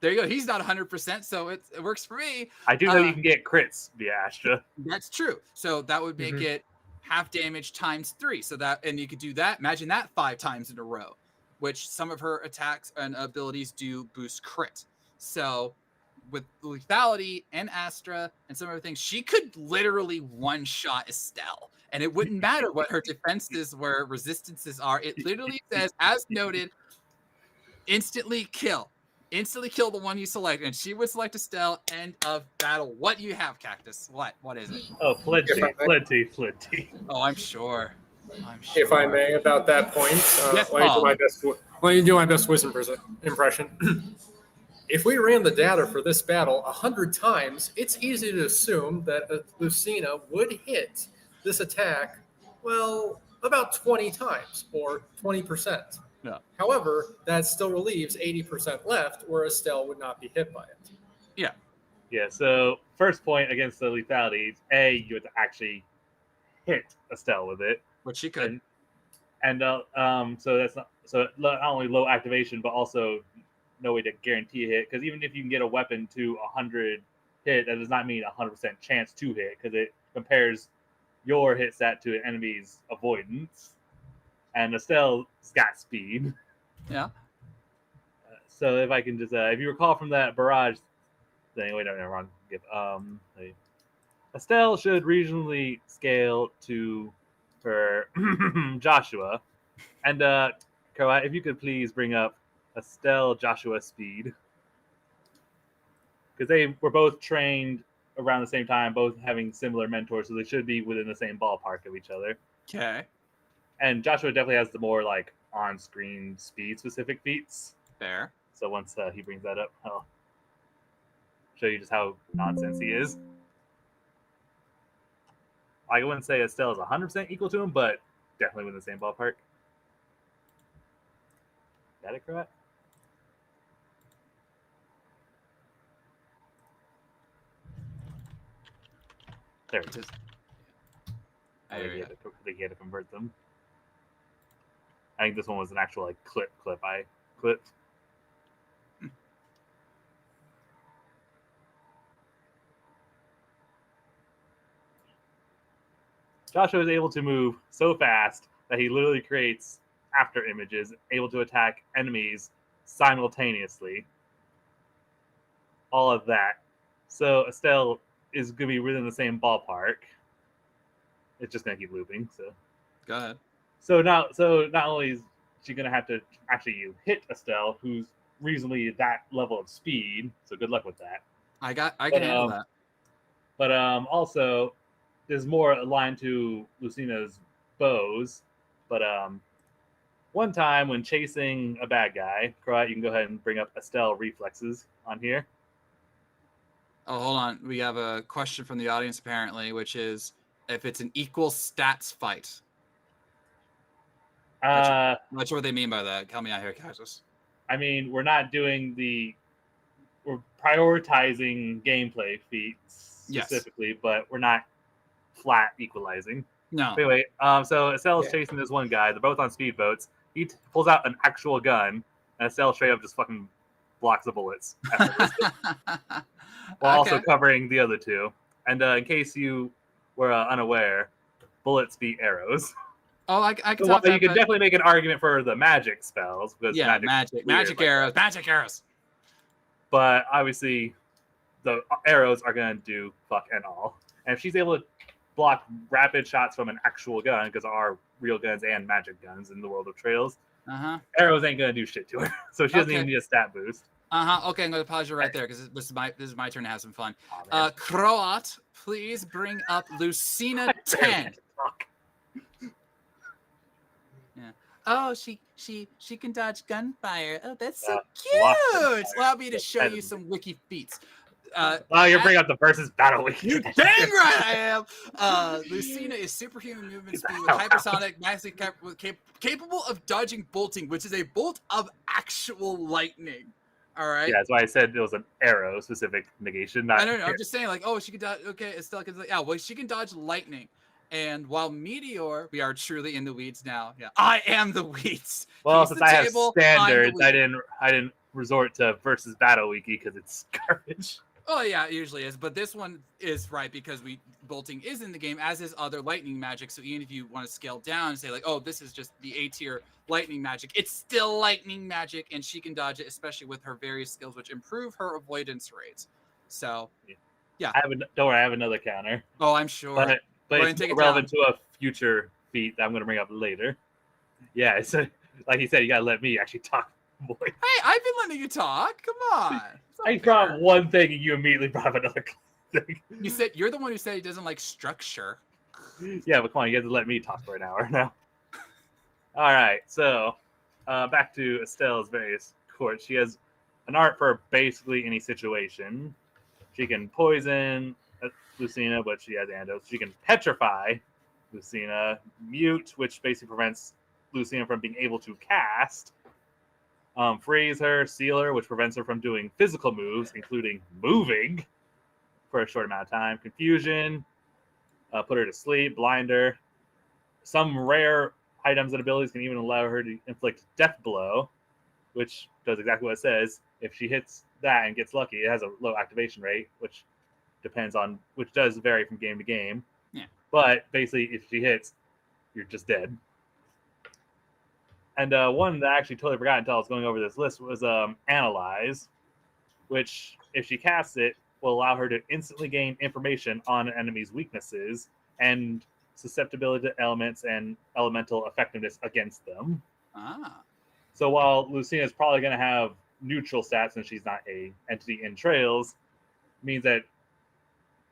There you go. He's not 100%, so it works for me. I do know you can get crits via Astra. That's true. So that would make it half damage times 3. So that, and you could do that. Imagine that 5 times in a row, which some of her attacks and abilities do boost crit. So with lethality and Astra and some other things, she could literally one-shot Estelle, and it wouldn't matter what her defenses or resistances are. It literally says, as noted, instantly kill the one you select, and she would select Estelle. End of battle. What do you have, Cactus? What is it? Oh, plenty. Oh, I'm sure. If I may, about that point, Yes, let me do my best wisdom impression. If we ran the data for this battle 100 times, it's easy to assume that Lucina would hit this attack, well, about 20 times or 20%. Yeah. However, that still relieves 80% left where Estelle would not be hit by it. Yeah, so first point against the lethality, you have to actually hit Estelle with it. Which she could. So that's not only low activation, but also no way to guarantee a hit. Because even if you can get a weapon to 100 hit, that does not mean 100% chance to hit, because it compares your hit stat to an enemy's avoidance. And Estelle's got speed. Yeah. So if I can just, if you recall from that barrage thing, wait, no, wrong. Estelle should regionally scale to her Joshua. And Croat, if you could please bring up Estelle Joshua speed. Because they were both trained around the same time, both having similar mentors, so they should be within the same ballpark of each other. Okay. And Joshua definitely has the more like on-screen speed specific feats. Fair. So once he brings that up, I'll show you just how nonsense he is. I wouldn't say Estelle is 100% equal to him, but definitely within the same ballpark. Got it, Croat? There it is. I think he had to convert them. I think this one was an actual like clip I clipped. Joshua is able to move so fast that he literally creates after images, able to attack enemies simultaneously. All of that. So Estelle is going to be within the same ballpark. It's just going to keep looping. So go ahead. So not only is she going to have to actually hit Estelle, who's reasonably that level of speed. So good luck with that. I can handle that. But also, there's more aligned to Lucina's bows. But one time when chasing a bad guy, Croat, you can go ahead and bring up Estelle reflexes on here. Oh, hold on. We have a question from the audience apparently, which is if it's an equal stats fight. Not sure what they mean by that. Tell me out here, Kazus. I mean, we're prioritizing gameplay feats specifically, but we're not flat equalizing. No. But anyway, so Estelle is chasing this one guy. They're both on speedboats. He pulls out an actual gun, and Estelle straight up just fucking blocks the bullets. While also covering the other two. And in case you were unaware, bullets beat arrows. Oh, I can so you can definitely make an argument for the magic spells. Because magic arrows. But obviously, the arrows are going to do fuck and all. And if she's able to block rapid shots from an actual gun, because there are real guns and magic guns in the world of Trails, arrows ain't going to do shit to her. So she doesn't even need a stat boost. Okay, I'm going to pause you right there because this is my turn to have some fun. Croat, please bring up Lucina 10. Yeah. Oh, she can dodge gunfire. Oh, that's so cute. Allow me to show you some wiki feats. You're bringing up the versus battle wiki. You dang right I am. Lucina is superhuman movement speed with hypersonic, massively capable of dodging bolting, which is a bolt of actual lightning. All right. Yeah, that's why I said it was an arrow specific negation. Not I don't know. I'm just saying, like, she can dodge. Okay, Estelle can. She can dodge lightning. And while Meteor, we are truly in the weeds now. Yeah, I am the weeds. Well, since I have standards, I didn't resort to versus battle wiki because it's garbage. Oh yeah, it usually is, but this one is right because bolting is in the game, as is other lightning magic. So even if you want to scale down and say like, oh, this is just the A tier lightning magic, it's still lightning magic, and she can dodge it, especially with her various skills, which improve her avoidance rates. So, yeah. Don't worry, I have another counter. Oh, I'm sure. But it's relevant to a future feat that I'm going to bring up later. Yeah, so like you said, you got to let me actually talk. Boy. Hey, I've been letting you talk. Come on. I brought up one thing and you immediately brought up another thing. You're the one who said he doesn't like structure. Yeah, but come on, you have to let me talk for an hour now. All right, so back to Estelle's various courts. She has an art for basically any situation. She can poison Lucina, but she has antidotes. She can petrify Lucina. Mute, which basically prevents Lucina from being able to cast. Freeze her. Seal her, which prevents her from doing physical moves, including moving for a short amount of time. Confusion. Put her to sleep. Blind her. Some rare items and abilities can even allow her to inflict Death Blow, which does exactly what it says. If she hits that and gets lucky, it has a low activation rate, which does vary from game to game. Yeah. But basically, if she hits, you're just dead. And one that I actually totally forgot until I was going over this list was Analyze, which, if she casts it, will allow her to instantly gain information on an enemy's weaknesses and susceptibility to elements and elemental effectiveness against them. Ah. So while Lucina is probably going to have neutral stats since she's not a entity in Trails, means that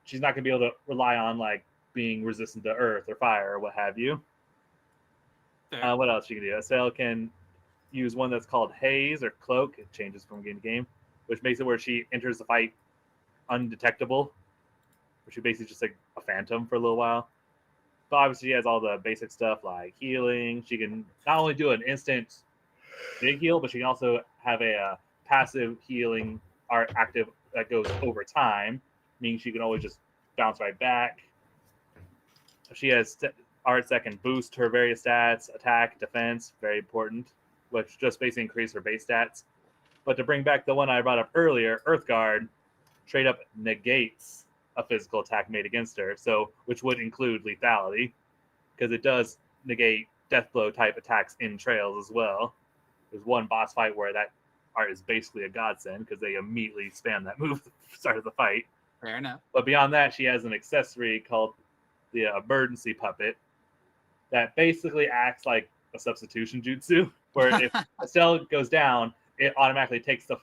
she's not going to be able to rely on like being resistant to earth or fire or what have you. What else she can do? Estelle can use one that's called Haze or Cloak. It changes from game to game, which makes it where she enters the fight undetectable, which is basically just like a phantom for a little while. But obviously, she has all the basic stuff like healing. She can not only do an instant big heal, but she can also have a passive healing art active that goes over time, meaning she can always just bounce right back. She has arts that can boost her various stats, attack, defense, very important, which just basically increase her base stats. But to bring back the one I brought up earlier, Earthguard, straight up negates a physical attack made against her, so which would include lethality, because it does negate death blow type attacks in Trails as well. There's one boss fight where that art is basically a godsend because they immediately spam that move at the start of the fight. Fair enough. But beyond that, she has an accessory called the Emergency Puppet that basically acts like a substitution jutsu, where if Estelle goes down, it automatically takes the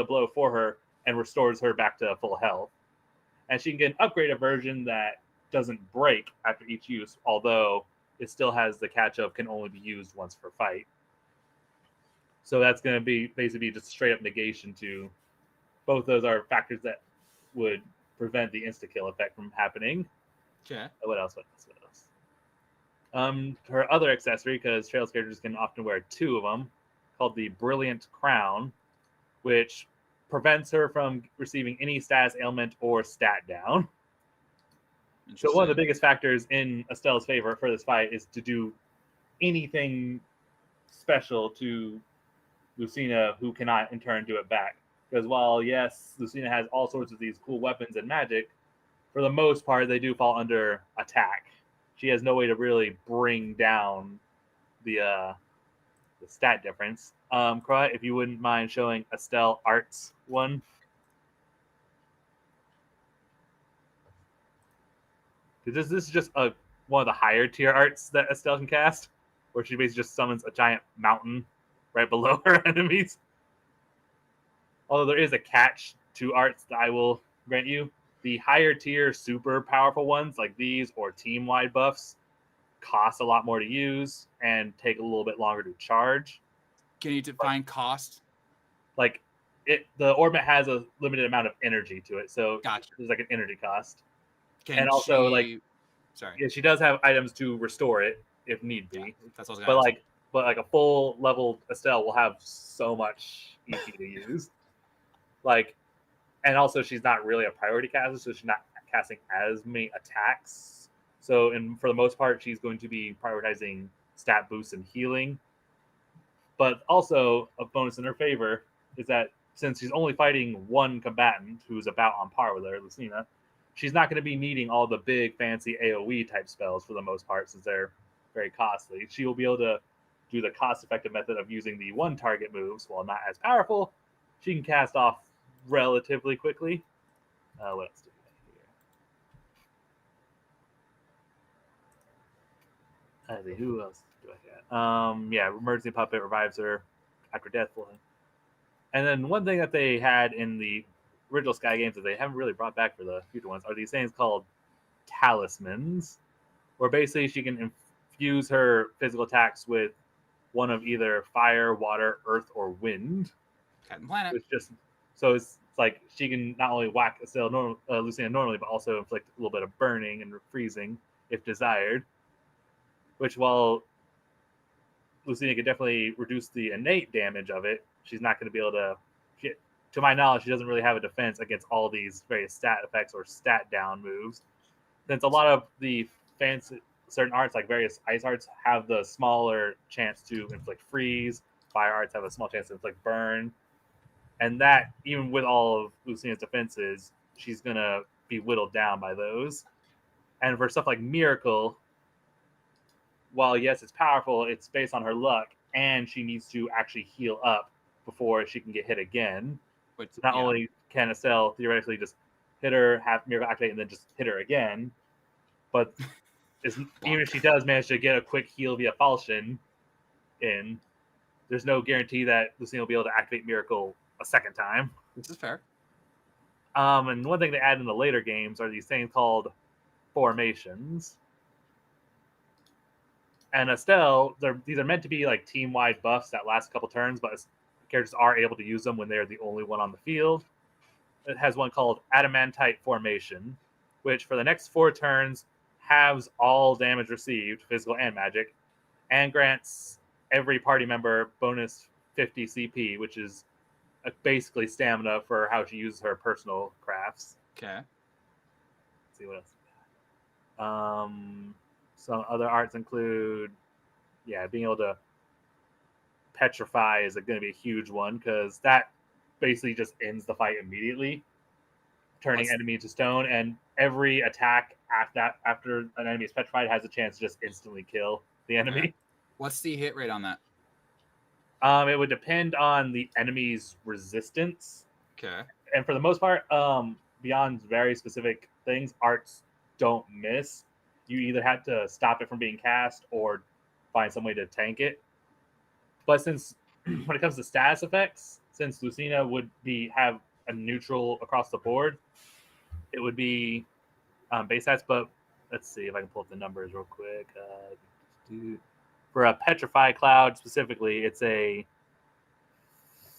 blow for her and restores her back to full health. And she can get an upgraded version that doesn't break after each use, although it still has the catch of can only be used once per fight. So that's going to be basically just straight up negation to both. Those are factors that would prevent the insta kill effect from happening. Okay. What else? Her other accessory, because Trails characters can often wear two of them, called the Brilliant Crown, which prevents her from receiving any status ailment or stat down. So one of the biggest factors in Estelle's favor for this fight is to do anything special to Lucina, who cannot in turn do it back. Because while, yes, Lucina has all sorts of these cool weapons and magic, for the most part, they do fall under attack. She has no way to really bring down the stat difference. Croy, if you wouldn't mind showing Estelle Arts one. This is just one of the higher tier arts that Estelle can cast, where she basically just summons a giant mountain right below her enemies. Although there is a catch to arts that I will grant you. The higher tier super powerful ones like these or team-wide buffs cost a lot more to use and take a little bit longer to charge. Can you define cost? Like the orbit has a limited amount of energy to it, so Gotcha. there's like an energy cost. Can And also, sorry. Yeah, she does have items to restore it if need be. Yeah, that's what I was gonna ask. But like a full leveled Estelle will have so much EP to use. And also she's not really a priority caster, so she's not casting as many attacks. So for the most part, she's going to be prioritizing stat boosts and healing. But also a bonus in her favor is that since she's only fighting one combatant who's about on par with her, Lucina, she's not going to be needing all the big fancy AoE type spells for the most part, since they're very costly. She will be able to do the cost-effective method of using the one target moves. While not as powerful, she can cast off relatively quickly. What else do we have here? Who else do I got? Emergency Puppet revives her after death. And then one thing that they had in the original Sky games that they haven't really brought back for the future ones are these things called talismans, where basically she can infuse her physical attacks with one of either fire, water, earth, or wind. Captain Planet. So it's like she can not only whack Lucina normally, but also inflict a little bit of burning and freezing if desired. Which, while Lucina could definitely reduce the innate damage of it, she's not going to be able to. To my knowledge, she doesn't really have a defense against all these various stat effects or stat down moves. Since a lot of the fancy certain arts, like various ice arts, have the smaller chance to inflict freeze. Fire arts have a small chance to inflict burn. And that, even with all of Lucina's defenses, she's going to be whittled down by those. And for stuff like Miracle, while yes, it's powerful, it's based on her luck, and she needs to actually heal up before she can get hit again. Which, So not only can Estelle theoretically just hit her, have Miracle activate, and then just hit her again, but even if she does manage to get a quick heal via falchion in, there's no guarantee that Lucina will be able to activate Miracle a second time. This is fair. And one thing they add in the later games are these things called formations. And Estelle, these are meant to be like team-wide buffs that last a couple turns, but characters are able to use them when they're the only one on the field. It has one called Adamantite Formation, which for the next 4 turns halves all damage received, physical and magic, and grants every party member bonus 50 CP, which is basically stamina for how she uses her personal crafts. Okay. Let's see what else. Some other arts include, being able to petrify is going to be a huge one because that basically just ends the fight immediately, turning enemy to stone, and every attack after an enemy is petrified has a chance to just instantly kill the enemy. Okay. What's the hit rate on that? It would depend on the enemy's resistance. Okay. And for the most part, beyond very specific things, arts don't miss. You either have to stop it from being cast or find some way to tank it. But since when it comes to status effects, since Lucina would have a neutral across the board, it would be base stats. But let's see if I can pull up the numbers real quick. For a Petrify Cloud specifically, it's a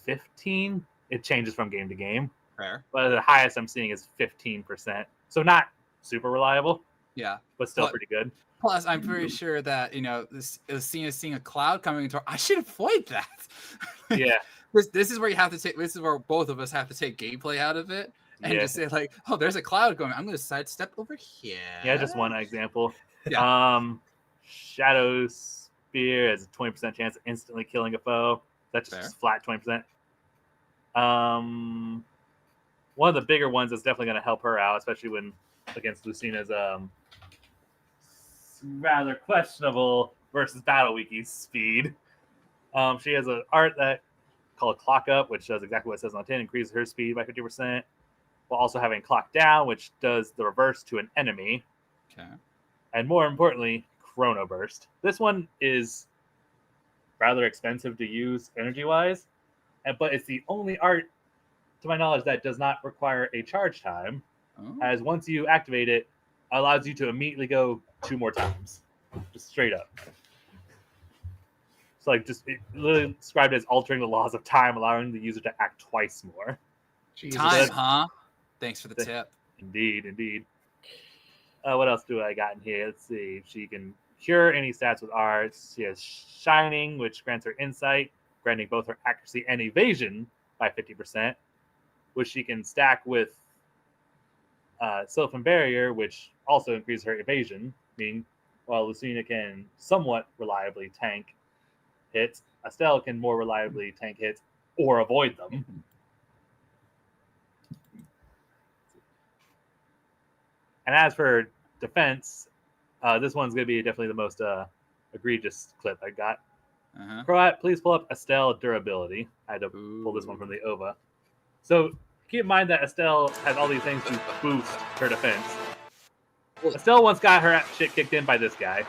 15. It changes from game to game. Fair. But the highest I'm seeing is 15%. So not super reliable. Yeah. But still pretty good. Plus, I'm pretty sure that, seeing a cloud coming into I should avoid that. Yeah. This is where you have to take, this is where both of us have to take gameplay out of it and just say like, oh, there's a cloud going. I'm going to sidestep over here. Yeah, just one example. Yeah. Shadow Spear has a 20% chance of instantly killing a foe. That's just flat 20%. One of the bigger ones is definitely going to help her out, especially when against Lucina's rather questionable versus Battle Wiki's speed. She has an art that called Clock Up, which does exactly what it says on the tin, increases her speed by 50%, while also having Clock Down, which does the reverse to an enemy. Okay. And more importantly, Chrono Burst. This one is rather expensive to use energy-wise, but it's the only art, to my knowledge, that does not require a charge time, as once you activate it, allows you to immediately go 2 more times, just straight up. So it literally described as altering the laws of time, allowing the user to act twice more. Jesus. Time, huh? Thanks for the tip. Indeed. What else do I got in here? Let's see. She can cure any stats with arts. She has Shining, which grants her insight, granting both her accuracy and evasion by 50%, which she can stack with Sylphan Barrier, which also increases her evasion, meaning while Lucina can somewhat reliably tank hits, Estelle can more reliably tank hits or avoid them. And as for defense, this one's going to be definitely the most egregious clip I got. Croat, please pull up Estelle durability. I had to pull this one from the OVA. So keep in mind that Estelle has all these things to boost her defense. Estelle once got her shit kicked in by this guy. I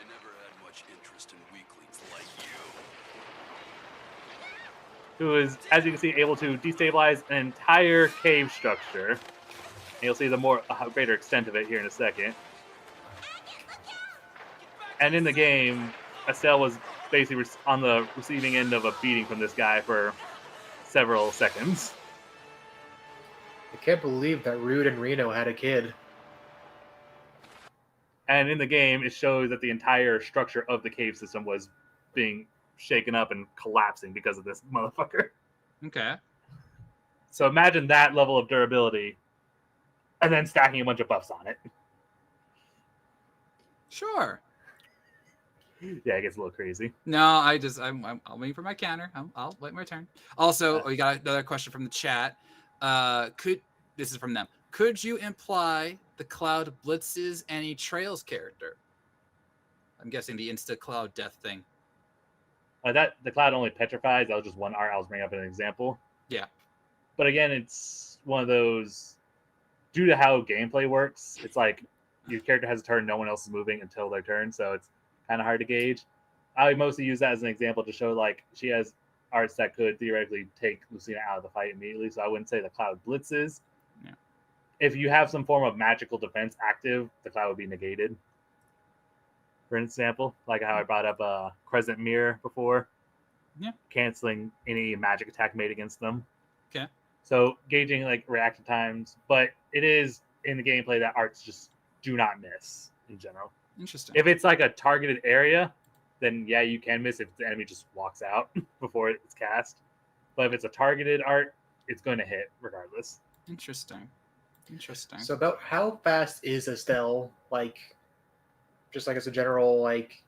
never had much interest in weaklings like you. Who is, as you can see, able to destabilize an entire cave structure. And you'll see the greater extent of it here in a second. And in the game, Estelle was basically on the receiving end of a beating from this guy for several seconds. I can't believe that Rude and Reno had a kid. And in the game, it shows that the entire structure of the cave system was being shaken up and collapsing because of this motherfucker. Okay. So imagine that level of durability, and then stacking a bunch of buffs on it. Sure. Yeah, it gets a little crazy. No, I'm waiting for my counter. I'll wait my turn. Also, we got another question from the chat. This is from them. Could you imply the Cloud blitzes any Trails character? I'm guessing the insta Cloud death thing. That the cloud only petrifies. That was just one art I was bringing up as an example. Yeah. But again, it's one of those. Due to how gameplay works, it's like your character has a turn, no one else is moving until their turn, so it's kind of hard to gauge. I would mostly use that as an example to show like she has arts that could theoretically take Lucina out of the fight immediately. So I wouldn't say the cloud blitzes. Yeah. If you have some form of magical defense active, the cloud would be negated. For example, like how I brought up Crescent Mirror before. Yeah. Canceling any magic attack made against them. Okay. So gauging like reaction times, but it is in the gameplay that arts just do not miss in general. Interesting. If it's like a targeted area, then yeah, you can miss if the enemy just walks out before it's cast. But if it's a targeted art, it's going to hit regardless. Interesting. So about how fast is Estelle? Like, just like as a general, like,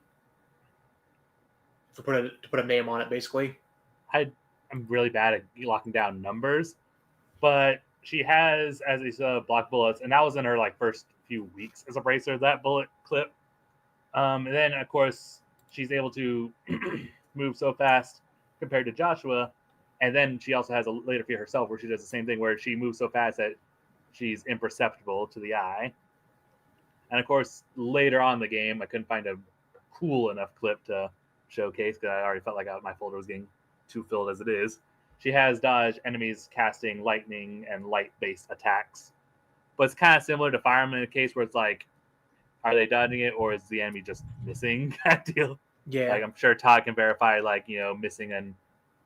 to put a name on it, basically. I'm really bad at locking down numbers, but she has, as I said, block bullets, and that was in her like first few weeks as a bracer, that bullet clip. And then of course she's able to move so fast compared to Joshua, and then she also has a later feat herself where she does the same thing where she moves so fast that she's imperceptible to the eye. And of course later on in the game I couldn't find a cool enough clip to showcase because I already felt like my folder was getting too filled as it is. She has dodge enemies casting lightning and light-based attacks. But it's kind of similar to Fireman in a case where it's like, are they dodging it or is the enemy just missing kind of deal? Yeah. Like I'm sure Todd can verify, like, missing a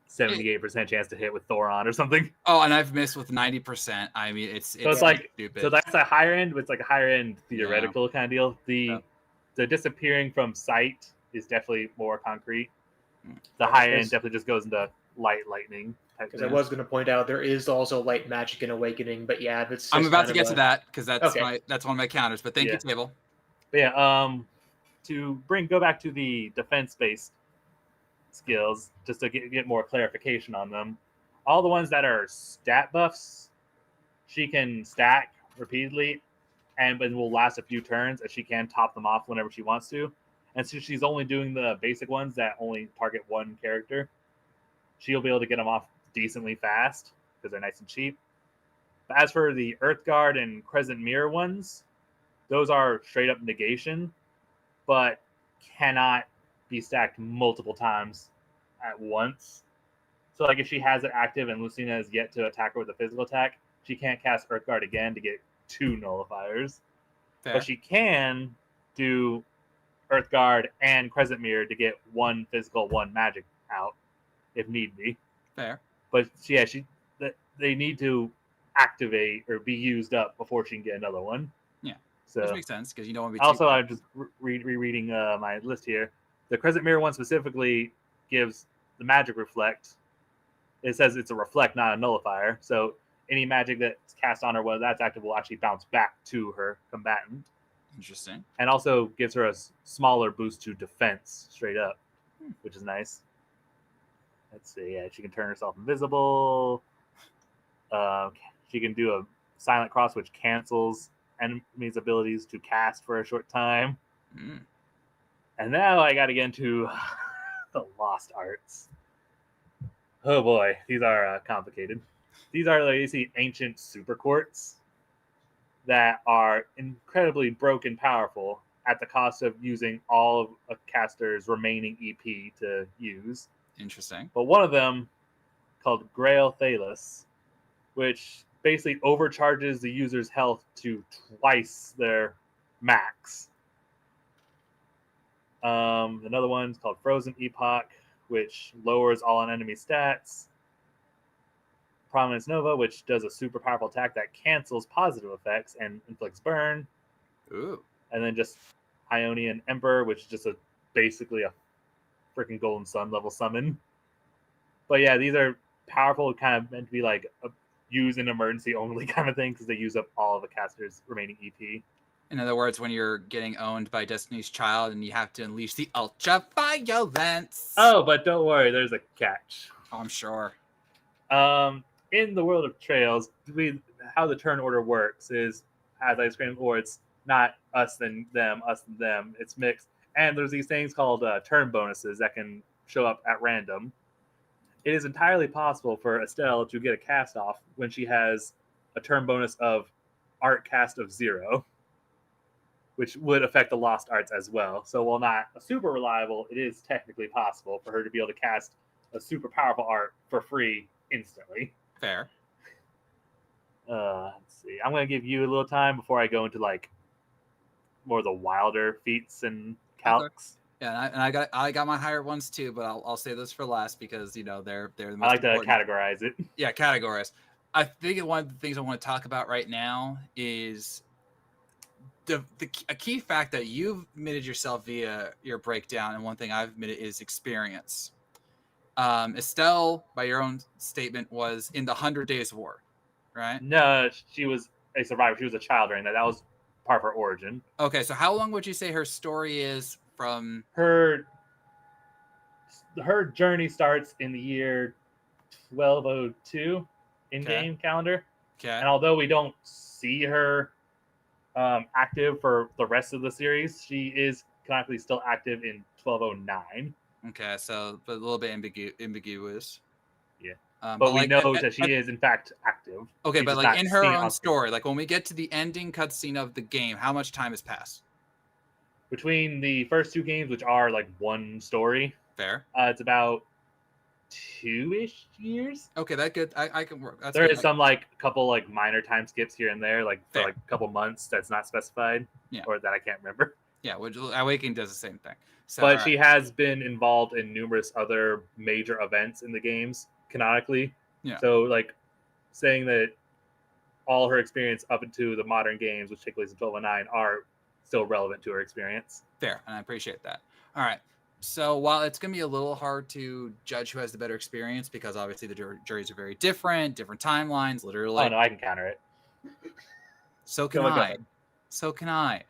78% chance to hit with Thoron or something. Oh, and I've missed with 90%. I mean, it's like stupid. So that's a higher end, but it's like a higher end theoretical kind of deal. The disappearing from sight is definitely more concrete. The higher end definitely just goes into lightning. Because I was going to point out there is also light magic in Awakening, but yeah, it's. I'm about to get to that because that's Okay. that's one of my counters. But thank you, Table. But yeah, go back to the defense-based skills, just to get more clarification on them. All the ones that are stat buffs, she can stack repeatedly, but will last a few turns, and she can top them off whenever she wants to. And since she's only doing the basic ones that only target one character, she'll be able to get them off decently fast because they're nice and cheap. But as for the Earth Guard and Crescent Mirror ones, those are straight up negation, but cannot be stacked multiple times at once. So like if she has it active and Lucina is yet to attack her with a physical attack, she can't cast Earth Guard again to get 2 nullifiers. Fair. But she can do Earth Guard and Crescent Mirror to get 1 physical, 1 magic out if need be. Fair. But yeah, they need to activate or be used up before she can get another one. Yeah. So Which makes sense because you don't want to be. Also, I'm just rereading my list here. The Crescent Mirror one specifically gives the magic reflect. It says it's a reflect, not a nullifier. So any magic that's cast on her when that's active will actually bounce back to her combatant. Interesting. And also gives her a smaller boost to defense straight up, which is nice. Let's see. Yeah, she can turn herself invisible. She can do a silent cross, which cancels enemies' abilities to cast for a short time. And now I got to get into the lost arts. Oh boy, these are complicated. These are like you see ancient super quartz that are incredibly broken powerful at the cost of using all of a caster's remaining EP to use. Interesting. But one of them, called Grail Thalos, which basically overcharges the user's health to twice their max. Another one's called Frozen Epoch, which lowers all on enemy stats. Prominence Nova, which does a super powerful attack that cancels positive effects and inflicts burn. Ooh. And then just Ionian Emperor, which is just basically a freaking Golden Sun level summon. But yeah, these are powerful, kind of meant to be like use in emergency only kind of thing because they use up all of the caster's remaining EP. In other words, when you're getting owned by Destiny's Child and you have to unleash the ultra violence. Oh, but don't worry, there's a catch. Oh, I'm sure. In the world of Trails, how the turn order works is, as I explained before, it's not us and them, us and them. It's mixed, and there's these things called turn bonuses that can show up at random. It is entirely possible for Estelle to get a cast off when she has a turn bonus of art cast of 0, which would affect the lost arts as well. So while not super reliable, it is technically possible for her to be able to cast a super powerful art for free instantly. Fair. Let's see. I'm going to give you a little time before I go into like more of the wilder feats and calcs. Yeah, and I got my higher ones too, but I'll say this for last because they're the most I like to important. categorize it. Yeah, categorize. I think one of the things I want to talk about right now is a key fact that you've admitted yourself via your breakdown, and one thing I've admitted is experience. Estelle, by your own statement, was in the 100 Days War, right? No, she was a survivor. She was a child during that. That was part of her origin. Okay, so how long would you say her story is from? Her journey starts in the year 1202 in-game calendar. Okay. And although we don't see her active for the rest of the series, she is canonically still active in 1209. Okay, so but a little bit ambiguous. Yeah. But we like, know that she is in fact active. Okay, She's but just like not in her seen own on screen. story, like when we get to the ending cutscene of the game, how much time has passed? Between the first 2 games, which are like one story, Fair. it's about 2-ish years. Okay, that good. I can work. That's There good. is some like couple like minor time skips here and there, like for Fair. like a couple months that's not specified, Yeah. or that I can't remember. Yeah, which Awakening does the same thing. So, But all she right. has been involved in numerous other major events in the games canonically. Yeah. So like saying that all her experience up into the modern games, which take place in 1209, are still relevant to her experience. Fair, and I appreciate that. All right. So while it's going to be a little hard to judge who has the better experience, because obviously the juries are very different timelines, literally. Oh no, I can counter it. So can Go I. ahead. So can I.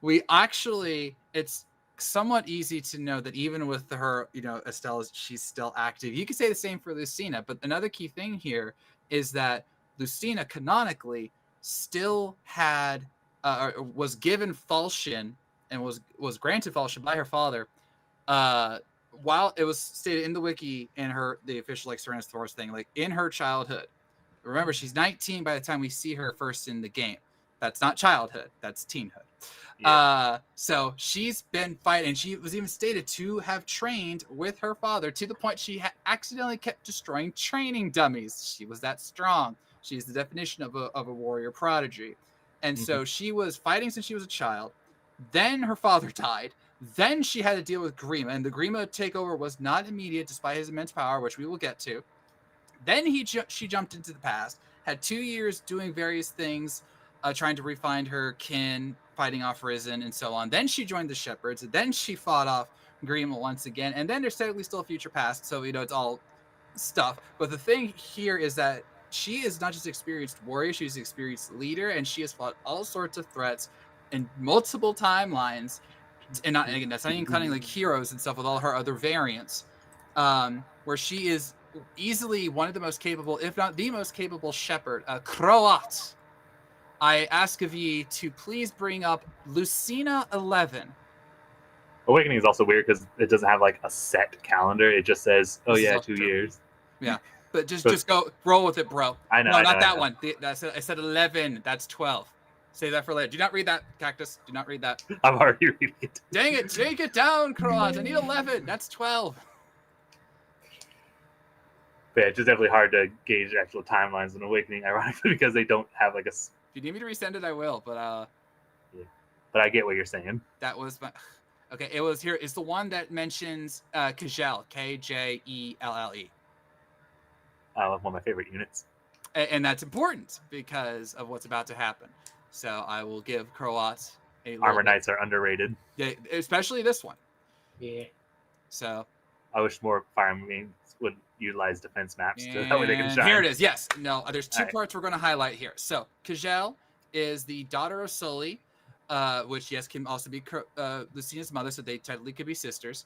We actually, it's somewhat easy to know that even with her, Estelle, she's still active. You could say the same for Lucina, but another key thing here is that Lucina canonically still had, was given falchion and was granted falchion by her father, while it was stated in the wiki and the official like Serenus Thor's thing, like in her childhood. Remember, she's 19 by the time we see her first in the game. That's not childhood. That's teenhood. Yeah. So she's been fighting. And she was even stated to have trained with her father to the point she accidentally kept destroying training dummies. She was that strong. She's the definition of a warrior prodigy. And so she was fighting since she was a child. Then her father died. Then she had to deal with Grima. And the Grima takeover was not immediate despite his immense power, which we will get to. Then she jumped into the past, had 2 years doing various things, trying to refine her kin, fighting off Risen, and so on. Then she joined the Shepherds. Then she fought off Grima once again. And then there's technically still a future past, so it's all stuff. But the thing here is that she is not just an experienced warrior, she's an experienced leader, and she has fought all sorts of threats in multiple timelines. And again, that's not even counting like heroes and stuff with all her other variants, where she is easily one of the most capable, if not the most capable shepherd, Croat. I ask of ye to please bring up Lucina 11. Awakening is also weird because it doesn't have like a set calendar. It just says, "Oh yeah, 2 years." Yeah, but just go roll with it, bro. I know. No, I not know, that I know. one. I said 11. That's 12. Save that for later. Do not read that, Cactus. Do not read that. I'm already reading it. Dang it! Take it down, Croat. I need 11. That's 12. But yeah, it's just definitely hard to gauge actual timelines in Awakening, ironically, because they don't have like a. If you need me to resend it, I will. But But I get what you're saying. that was my. Okay, it was here. It's the one that mentions Kjelle, Kjelle. One of my favorite units. And that's important because of what's about to happen. So I will give Croat Armor Knights are underrated. Yeah, especially this one. Yeah. So I wish more Fire Marines would utilize defense maps to that way they can and shine. here it is. Yes. No, there's two All right. parts we're going to highlight here. So Kajal is the daughter of Sully, which yes can also be Lucina's mother, so they technically could be sisters.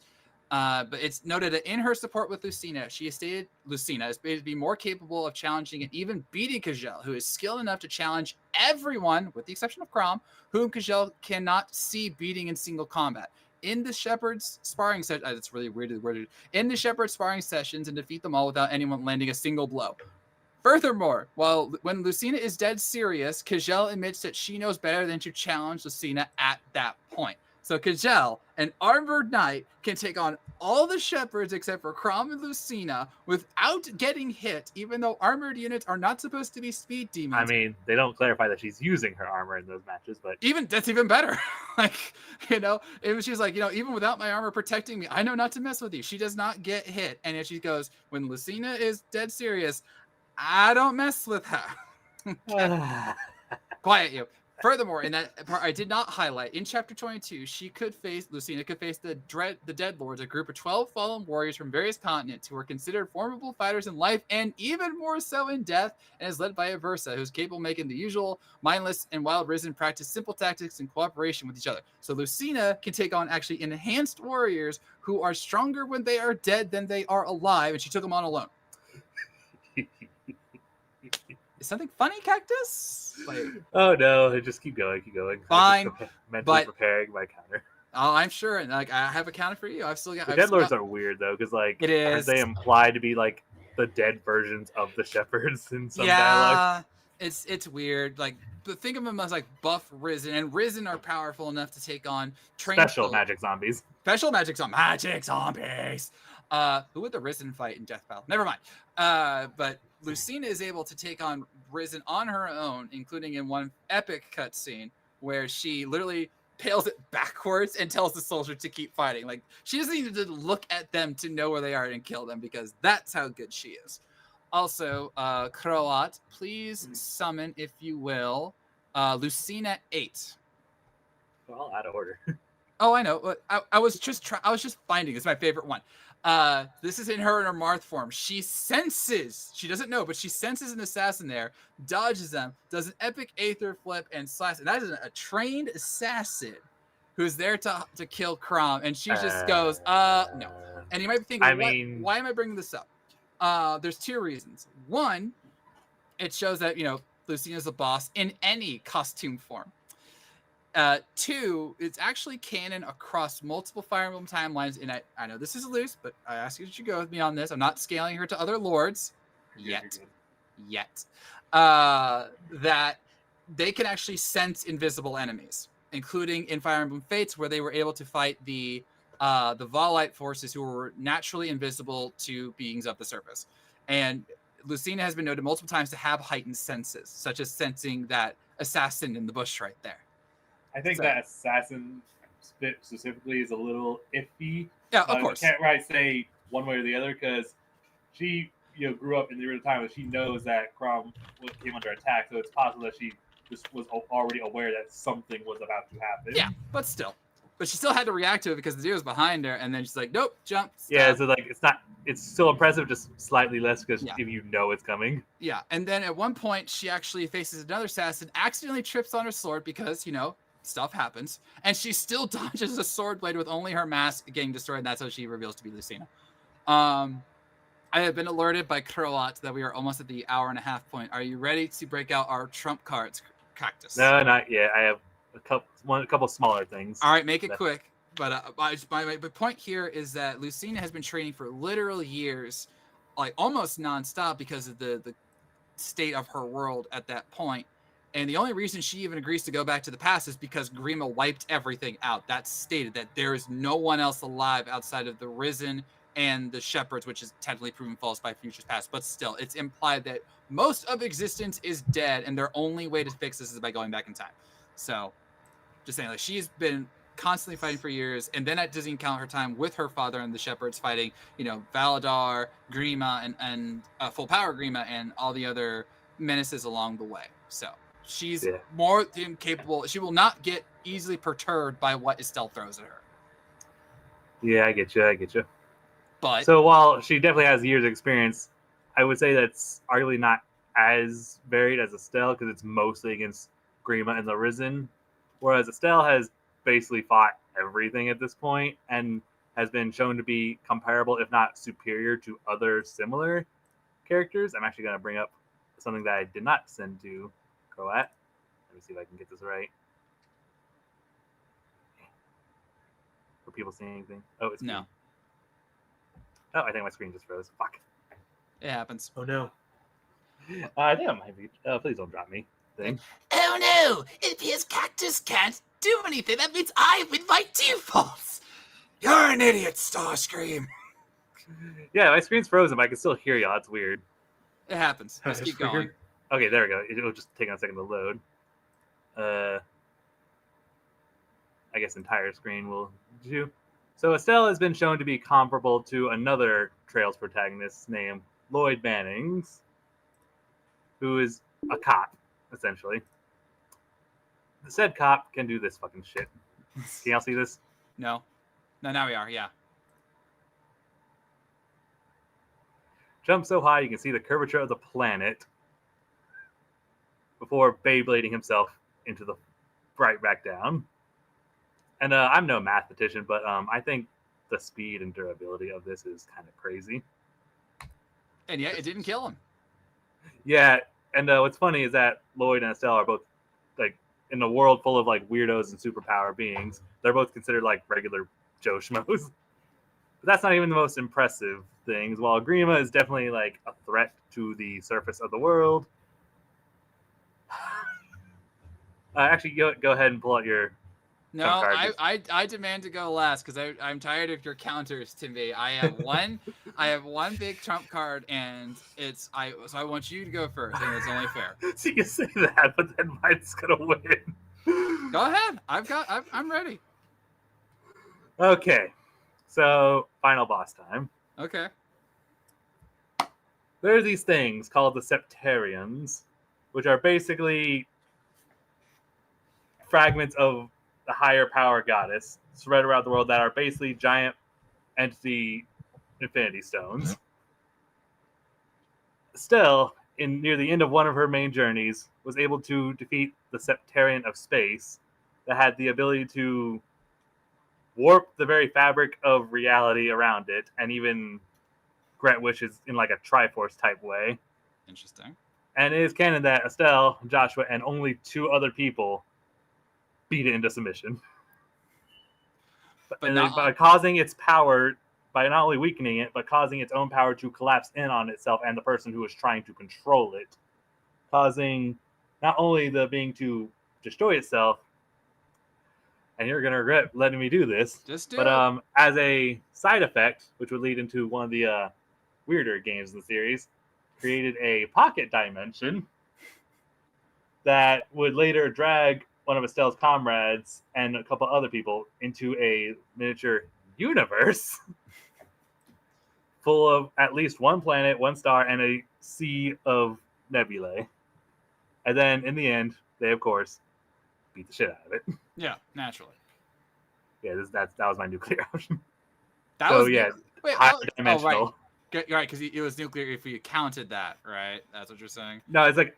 But it's noted that in her support with Lucina, she has stated Lucina is to be more capable of challenging and even beating Kajal, who is skilled enough to challenge everyone, with the exception of Crom, whom Kajal cannot see beating in single combat. In the Shepherd's sparring session, that's really weirdly worded. In the Shepherd's sparring sessions, and defeat them all without anyone landing a single blow. Furthermore, when Lucina is dead serious, Kajal admits that she knows better than to challenge Lucina at that point. So Kajal, an armored knight, can take on all the shepherds except for Crom and Lucina without getting hit, even though armored units are not supposed to be speed demons. I mean, they don't clarify that she's using her armor in those matches, but That's even better. If she's like, even without my armor protecting me, I know not to mess with you. She does not get hit. And if she goes, when Lucina is dead serious, I don't mess with her. Quiet you. Furthermore, in that part I did not highlight, in chapter 22, Lucina could face the Dead Lords, a group of 12 fallen warriors from various continents who were considered formidable fighters in life and even more so in death, and is led by Aversa, who's capable of making the usual mindless and wild risen practice simple tactics in cooperation with each other. So Lucina can take on actually enhanced warriors who are stronger when they are dead than they are alive, and she took them on alone. Is something funny, Cactus? Oh no, just keep going. Fine, Mentally but preparing my counter. Oh, I'm sure. And I have a counter for you. I've still got. The Dead Lords are weird though, because it is. they imply to be like the dead versions of the shepherds in some dialogue. It's weird. But think of them as buff Risen, and Risen are powerful enough to take on Special magic zombies. Special magic zombies. Who would the Risen fight in Death Battle? Never mind. But Lucina is able to take on Risen on her own, including in one epic cutscene where she literally pales it backwards and tells the soldier to keep fighting. She doesn't need to look at them to know where they are and kill them, because that's how good she is. Also, Croat, please summon, if you will, Lucina 8. Well, out of order. Oh, I know. I was just finding. It's my favorite one. This is in her Marth form. She senses. She doesn't know, but she senses an assassin there, dodges them, does an epic Aether flip, and slash. And that is a trained assassin who's there to kill Crom. And she just goes, no. And you might be thinking, why am I bringing this up? There's two reasons. One, it shows that, Lucina's the boss in any costume form. Two, it's actually canon across multiple Fire Emblem timelines, and I know this is loose, but I ask you that you go with me on this. I'm not scaling her to other lords yet. That they can actually sense invisible enemies, including in Fire Emblem Fates, where they were able to fight the Volite forces who were naturally invisible to beings of the surface. And Lucina has been noted multiple times to have heightened senses, such as sensing that assassin in the bush right there. I think that assassin specifically is a little iffy. Yeah, of course. You can't say one way or the other, because she grew up in the original time, and she knows that Crom came under attack, so it's possible that she just was already aware that something was about to happen. Yeah, but she still had to react to it because the dude was behind her, and then she's like, nope, jump. Stop. Yeah, so it's still impressive, just slightly less, because if you know it's coming. Yeah, and then at one point she actually faces another assassin, accidentally trips on her sword because, stuff happens, and she still dodges a sword blade with only her mask getting destroyed, and that's how she reveals to be Lucina. I have been alerted by Croat that we are almost at the hour-and-a-half point. Are you ready to break out our trump cards, Cactus? No, not yet. I have a couple smaller things. All right, make it quick. But my point here is that Lucina has been training for literal years, almost nonstop, because of the state of her world at that point. And the only reason she even agrees to go back to the past is because Grima wiped everything out. That's stated that there is no one else alive outside of the Risen and the Shepherds, which is technically proven false by Futures Past. But still, it's implied that most of existence is dead, and their only way to fix this is by going back in time. So, just saying, she's been constantly fighting for years, and then that doesn't even count her time with her father and the Shepherds fighting, Valadar, Grima, and full power Grima, and all the other menaces along the way. So She's Yeah. more than capable. She will not get easily perturbed by what Estelle throws at her. Yeah, I get you. But So while she definitely has years of experience, I would say that's arguably not as varied as Estelle because it's mostly against Grima and the Risen, whereas Estelle has basically fought everything at this point and has been shown to be comparable, if not superior, to other similar characters. I'm actually going to bring up something that I did not send to Croat. Let me see if I can get this right. Are people seeing anything? Oh, it's no, green. Oh, I think my screen just froze. Fuck. it happens. Oh no. I think I might be. Please don't drop me. Thing. Oh no! It appears Cactus can't do anything. That means I win by default. You're an idiot, Starscream. Yeah, my screen's frozen, but I can still hear y'all. It's weird. It happens. Let's That's keep going. weird. Okay, there we go. It'll just take a second to load. I guess entire screen will do. So Estelle has been shown to be comparable to another Trails protagonist named Lloyd Bannings, who is a cop, essentially. The said cop can do this fucking shit. Can y'all see this? No, now we are. Yeah. Jump so high you can see the curvature of the planet before Beyblading himself into the right back down. And I'm no mathematician, but I think the speed and durability of this is kind of crazy. And yet it didn't kill him. Yeah, and what's funny is that Lloyd and Estelle are both like in a world full of like weirdos and superpower beings. They're both considered like regular Joe Schmoes. But that's not even the most impressive things. While Grima is definitely like a threat to the surface of the world. Actually, go ahead and pull out your. No, card. I demand to go last because I'm tired of your counters to me. I have one big trump card, and so I want you to go first, and it's only fair. See, you say that, but then mine's gonna win. Go ahead. I'm ready. Okay, so final boss time. Okay. There are these things called the Septarians, which are basically fragments of the higher power goddess spread around the world that are basically giant entity infinity stones. Still, near the end of one of her main journeys, was able to defeat the Septarian of space that had the ability to warp the very fabric of reality around it and even grant wishes in like a Triforce type way. Interesting. And it is canon that Estelle, Joshua, and only 2 other people beat it into submission. By causing its power, by not only weakening it, but causing its own power to collapse in on itself and the person who is trying to control it. Causing not only the being to destroy itself, and you're going to regret letting me do this, Just do but it. as a side effect, which would lead into one of the weirder games in the series, created a pocket dimension that would later drag one of Estelle's comrades and a couple other people into a miniature universe full of at least one planet, one star, and a sea of nebulae. And then in the end, they of course beat the shit out of it. Yeah, naturally. Yeah, that was my nuclear option. That So was yeah, Wait, high right. dimensional. Right, because it was nuclear if you counted that, right? That's what you're saying. No, it's like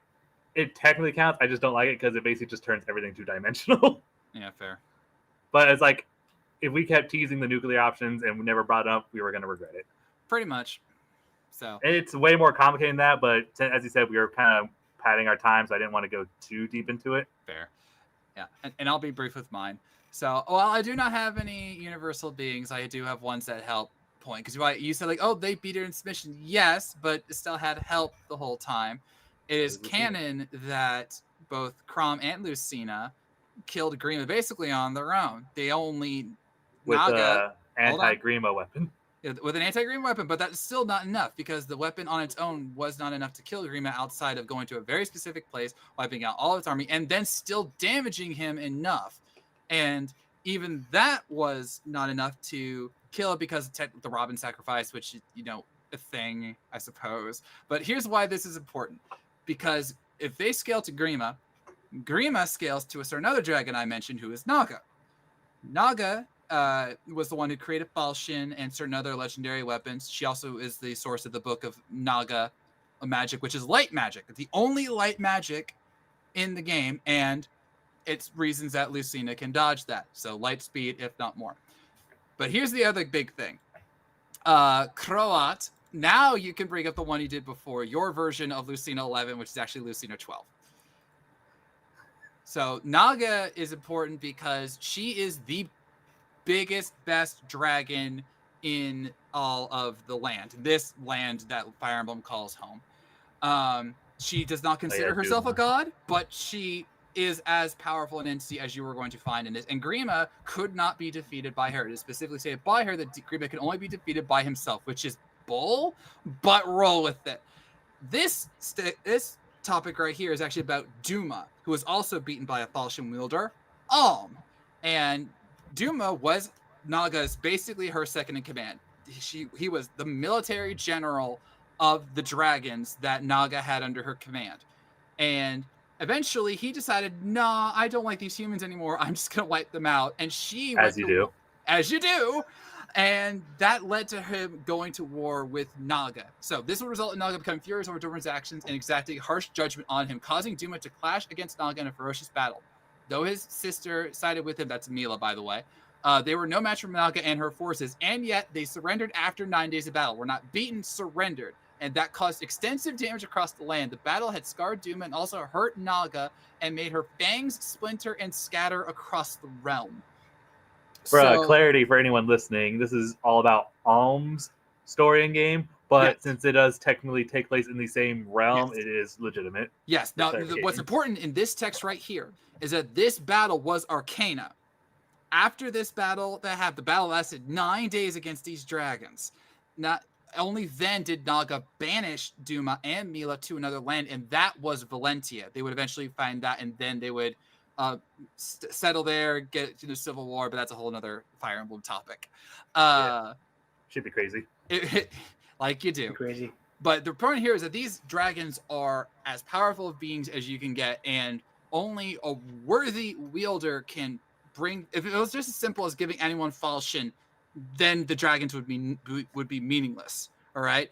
it technically counts. I just don't like it because it basically just turns everything two-dimensional. Yeah, fair. But it's like if we kept teasing the nuclear options and we never brought it up, we were going to regret it. Pretty much. So And it's way more complicated than that, but as you said, we were kind of padding our time, so I didn't want to go too deep into it. fair. Yeah, and I'll be brief with mine. So while I do not have any universal beings, I do have ones that help point. Because you said like, oh, they beat her in submission. Yes, but still had help the whole time. It is Lucina. canon that both Crom and Lucina killed Grima basically on their own. They only With Naga anti-Grima weapon. with an anti-Grima weapon, but that's still not enough because the weapon on its own was not enough to kill Grima outside of going to a very specific place, wiping out all of its army, and then still damaging him enough. And even that was not enough to kill it because of the Robin sacrifice, which, a thing, I suppose. But here's why this is important. Because if they scale to Grima, Grima scales to a certain other dragon I mentioned, who is Naga. Naga was the one who created falchion and certain other legendary weapons. She also is the source of the book of Naga magic, which is light magic. It's the only light magic in the game, and it's reasons that Lucina can dodge that. So light speed, if not more. But here's the other big thing. Croat, now you can bring up the one you did before, your version of Lucina 11, which is actually Lucina 12. So Naga is important because she is the biggest, best dragon in all of the land. This land that Fire Emblem calls home. She does not consider herself a god, but she is as powerful an entity as you were going to find in this. And Grima could not be defeated by her. It is specifically stated by her that Grima can only be defeated by himself, which is bull, but roll with it. This topic right here is actually about Duma, who was also beaten by a falchion wielder, and Duma was Naga's basically her second in command. He was the military general of the dragons that Naga had under her command. And eventually he decided, nah, I don't like these humans anymore. I'm just going to wipe them out. And she As you do. As you do. And that led to him going to war with Naga. So this will result in Naga becoming furious over Duma's actions and exacting harsh judgment on him, causing Duma to clash against Naga in a ferocious battle. Though his sister sided with him, that's Mila, by the way, they were no match for Naga and her forces, and yet they surrendered after 9 days of battle. Were not beaten, surrendered, and that caused extensive damage across the land. The battle had scarred Duma and also hurt Naga and made her fangs splinter and scatter across the realm. For clarity for anyone listening, this is all about Alm's story and game, but Yes. since it does technically take place in the same realm, Yes. it is legitimate. Yes. Now, Clarification. what's important in this text right here is that this battle was Arcana. After this battle that happened, the battle lasted 9 days against these dragons. Not only then did Naga banish Duma and Mila to another land, and that was Valentia. They would eventually find that, and then they would settle there, get to the Civil War, but that's a whole other Fire Emblem topic. Should be crazy. Like you do. Crazy. But the point here is that these dragons are as powerful of beings as you can get, and only a worthy wielder can bring. If it was just as simple as giving anyone falchion, then the dragons would be meaningless. All right.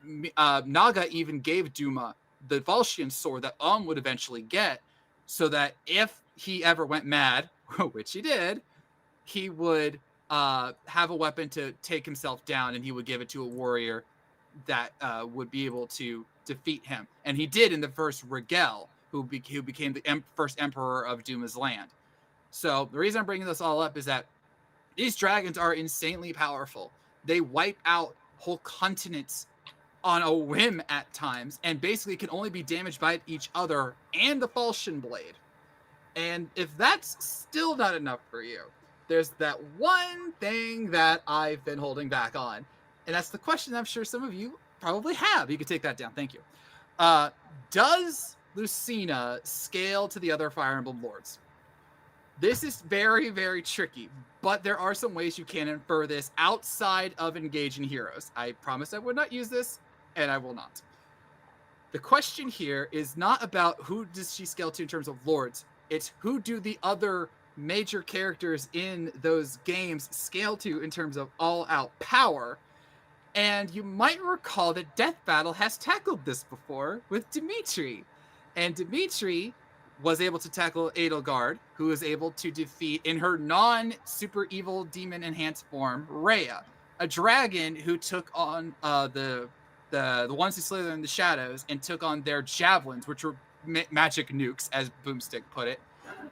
Naga even gave Duma the falchion sword that would eventually get, so that if he ever went mad, which he did, he would have a weapon to take himself down, and he would give it to a warrior that would be able to defeat him. And he did in the first Regel, who became the first emperor of Duma's land. So the reason I'm bringing this all up is that these dragons are insanely powerful. They wipe out whole continents on a whim at times, and basically can only be damaged by each other and the falchion blade. And if that's still not enough for you, there's that one thing that I've been holding back on. And that's the question I'm sure some of you probably have. You can take that down. Thank you. Does Lucina scale to the other Fire Emblem Lords? This is very, very tricky, but there are some ways you can infer this outside of engaging heroes. I promised I would not use this, and I will not. The question here is not about who does she scale to in terms of lords. It's who do the other major characters in those games scale to in terms of all-out power. And you might recall that Death Battle has tackled this before with Dimitri. And Dimitri was able to tackle Edelgard, who was able to defeat, in her non-super evil demon enhanced form, Rhea, a dragon who took on the ones who slither in the shadows and took on their javelins, which were magic nukes, as Boomstick put it.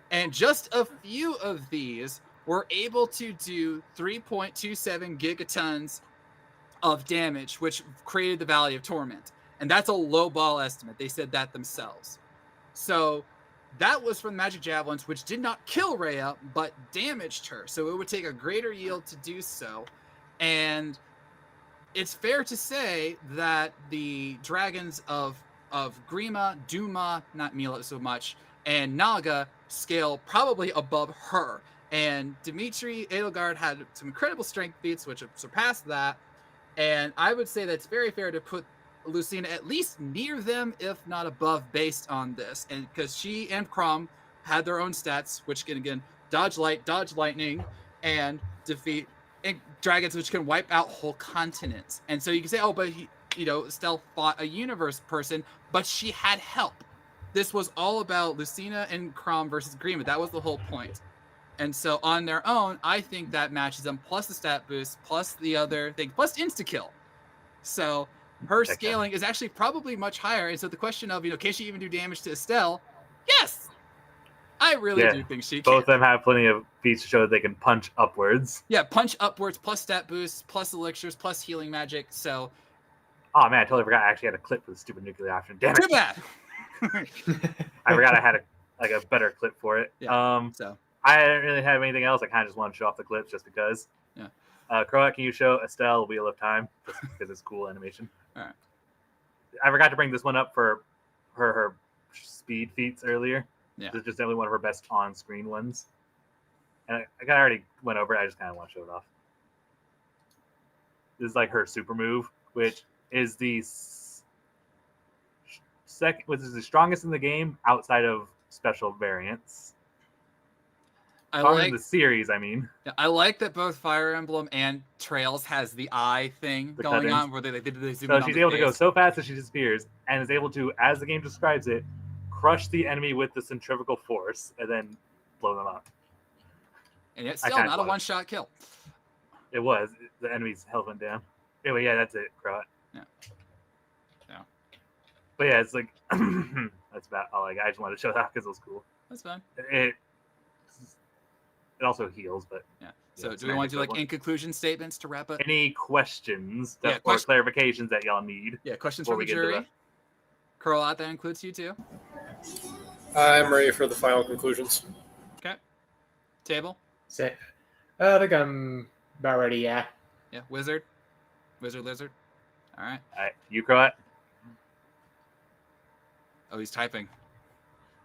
And just a few of these were able to do 3.27 gigatons of damage, which created the Valley of Torment. And that's a low ball estimate. They said that themselves. So that was from magic javelins, which did not kill Rhea, but damaged her. So it would take a greater yield to do so. And it's fair to say that the dragons of Grima, Duma, not Mila so much, and Naga scale probably above her. And Dimitri, Edelgard had some incredible strength feats, which have surpassed that. And I would say that's very fair to put Lucina at least near them, if not above, based on this. And because she and Crom had their own stats, which can again dodge light, dodge lightning, and defeat dragons, which can wipe out whole continents. And so you can say, oh, but Estelle fought a universe person, but she had help. This was all about Lucina and Crom versus Greenwood. That was the whole point. And so on their own, I think that matches them, plus the stat boost, plus the other thing, plus insta-kill. So her scaling is actually probably much higher. And so the question of, can she even do damage to Estelle? Yes! I really do think she can. Both of them have plenty of feats to show that they can punch upwards. Yeah, punch upwards, plus stat boost, plus elixirs, plus healing magic. So... Oh, man, I totally forgot I actually had a clip for the stupid nuclear option. Damn it. Too bad! I forgot I had a better clip for it. Yeah, so... I didn't really have anything else. I kind of just want to show off the clips just because. Yeah. Croat, can you show Estelle Wheel of Time? Just because it's cool animation. All right. I forgot to bring this one up for her speed feats earlier. Yeah. This is just definitely one of her best on-screen ones. And I kind of already went over it. I just kind of want to show it off. This is like her super move, which is the second, which is the strongest in the game outside of special variants. I like the series. I mean, I like that both Fire Emblem and Trails has the eye thing going on, where they zoom in so she's on able the to go face. so fast that she disappears, and is able to, as the game describes it, crush the enemy with the centrifugal force and then blow them up. And it's still not a one-shot kill. It was. The enemy's health went down. Anyway, yeah, that's it, Croat. Yeah. But yeah, it's like that's about all I got. I just wanted to show that because it was cool. That's fine. It also heals, but yeah. So do we want to do like in conclusion statements to wrap up? Any questions or question- clarifications that y'all need? Yeah, questions before from we the get into jury. Croat, that includes you too. I'm ready for the final conclusions. Okay. Table. I think I'm about ready. Yeah. Yeah. Wizard. Lizard. All right. All right, you Croat. Oh, he's typing.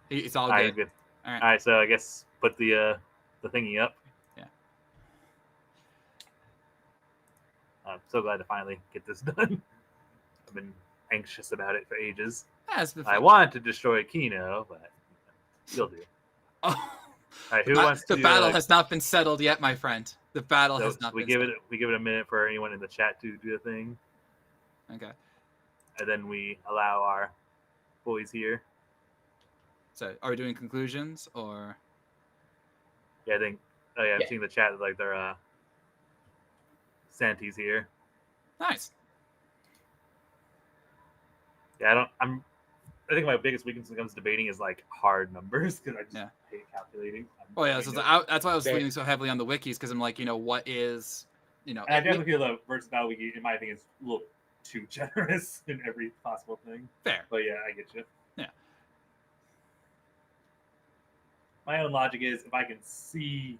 It's all All right, good. good. All right. All right, so I guess put the thingy up. Yeah. I'm so glad to finally get this done. I've been anxious about it for ages. Yeah, it's been fun. I want to destroy Kino, but you'll do. Oh. All right, who wants to? The battle has not been settled yet, my friend. The battle has not been settled. We give it a minute for anyone in the chat to do a thing, Okay. and then we allow our boys here. So, are we doing conclusions or? Yeah, I think. Oh yeah, I'm Yeah. seeing the chat like they're Santi's here. Nice. Yeah, I think my biggest weakness when it comes to debating is like hard numbers because I just Yeah. hate calculating. Oh yeah, so that's why I was leaning so heavily on the wikis, because I'm like, what is, And I definitely feel the versatile wiki, in my opinion, is a little too generous in every possible thing. fair. But yeah, I get you. Yeah. My own logic is if I can see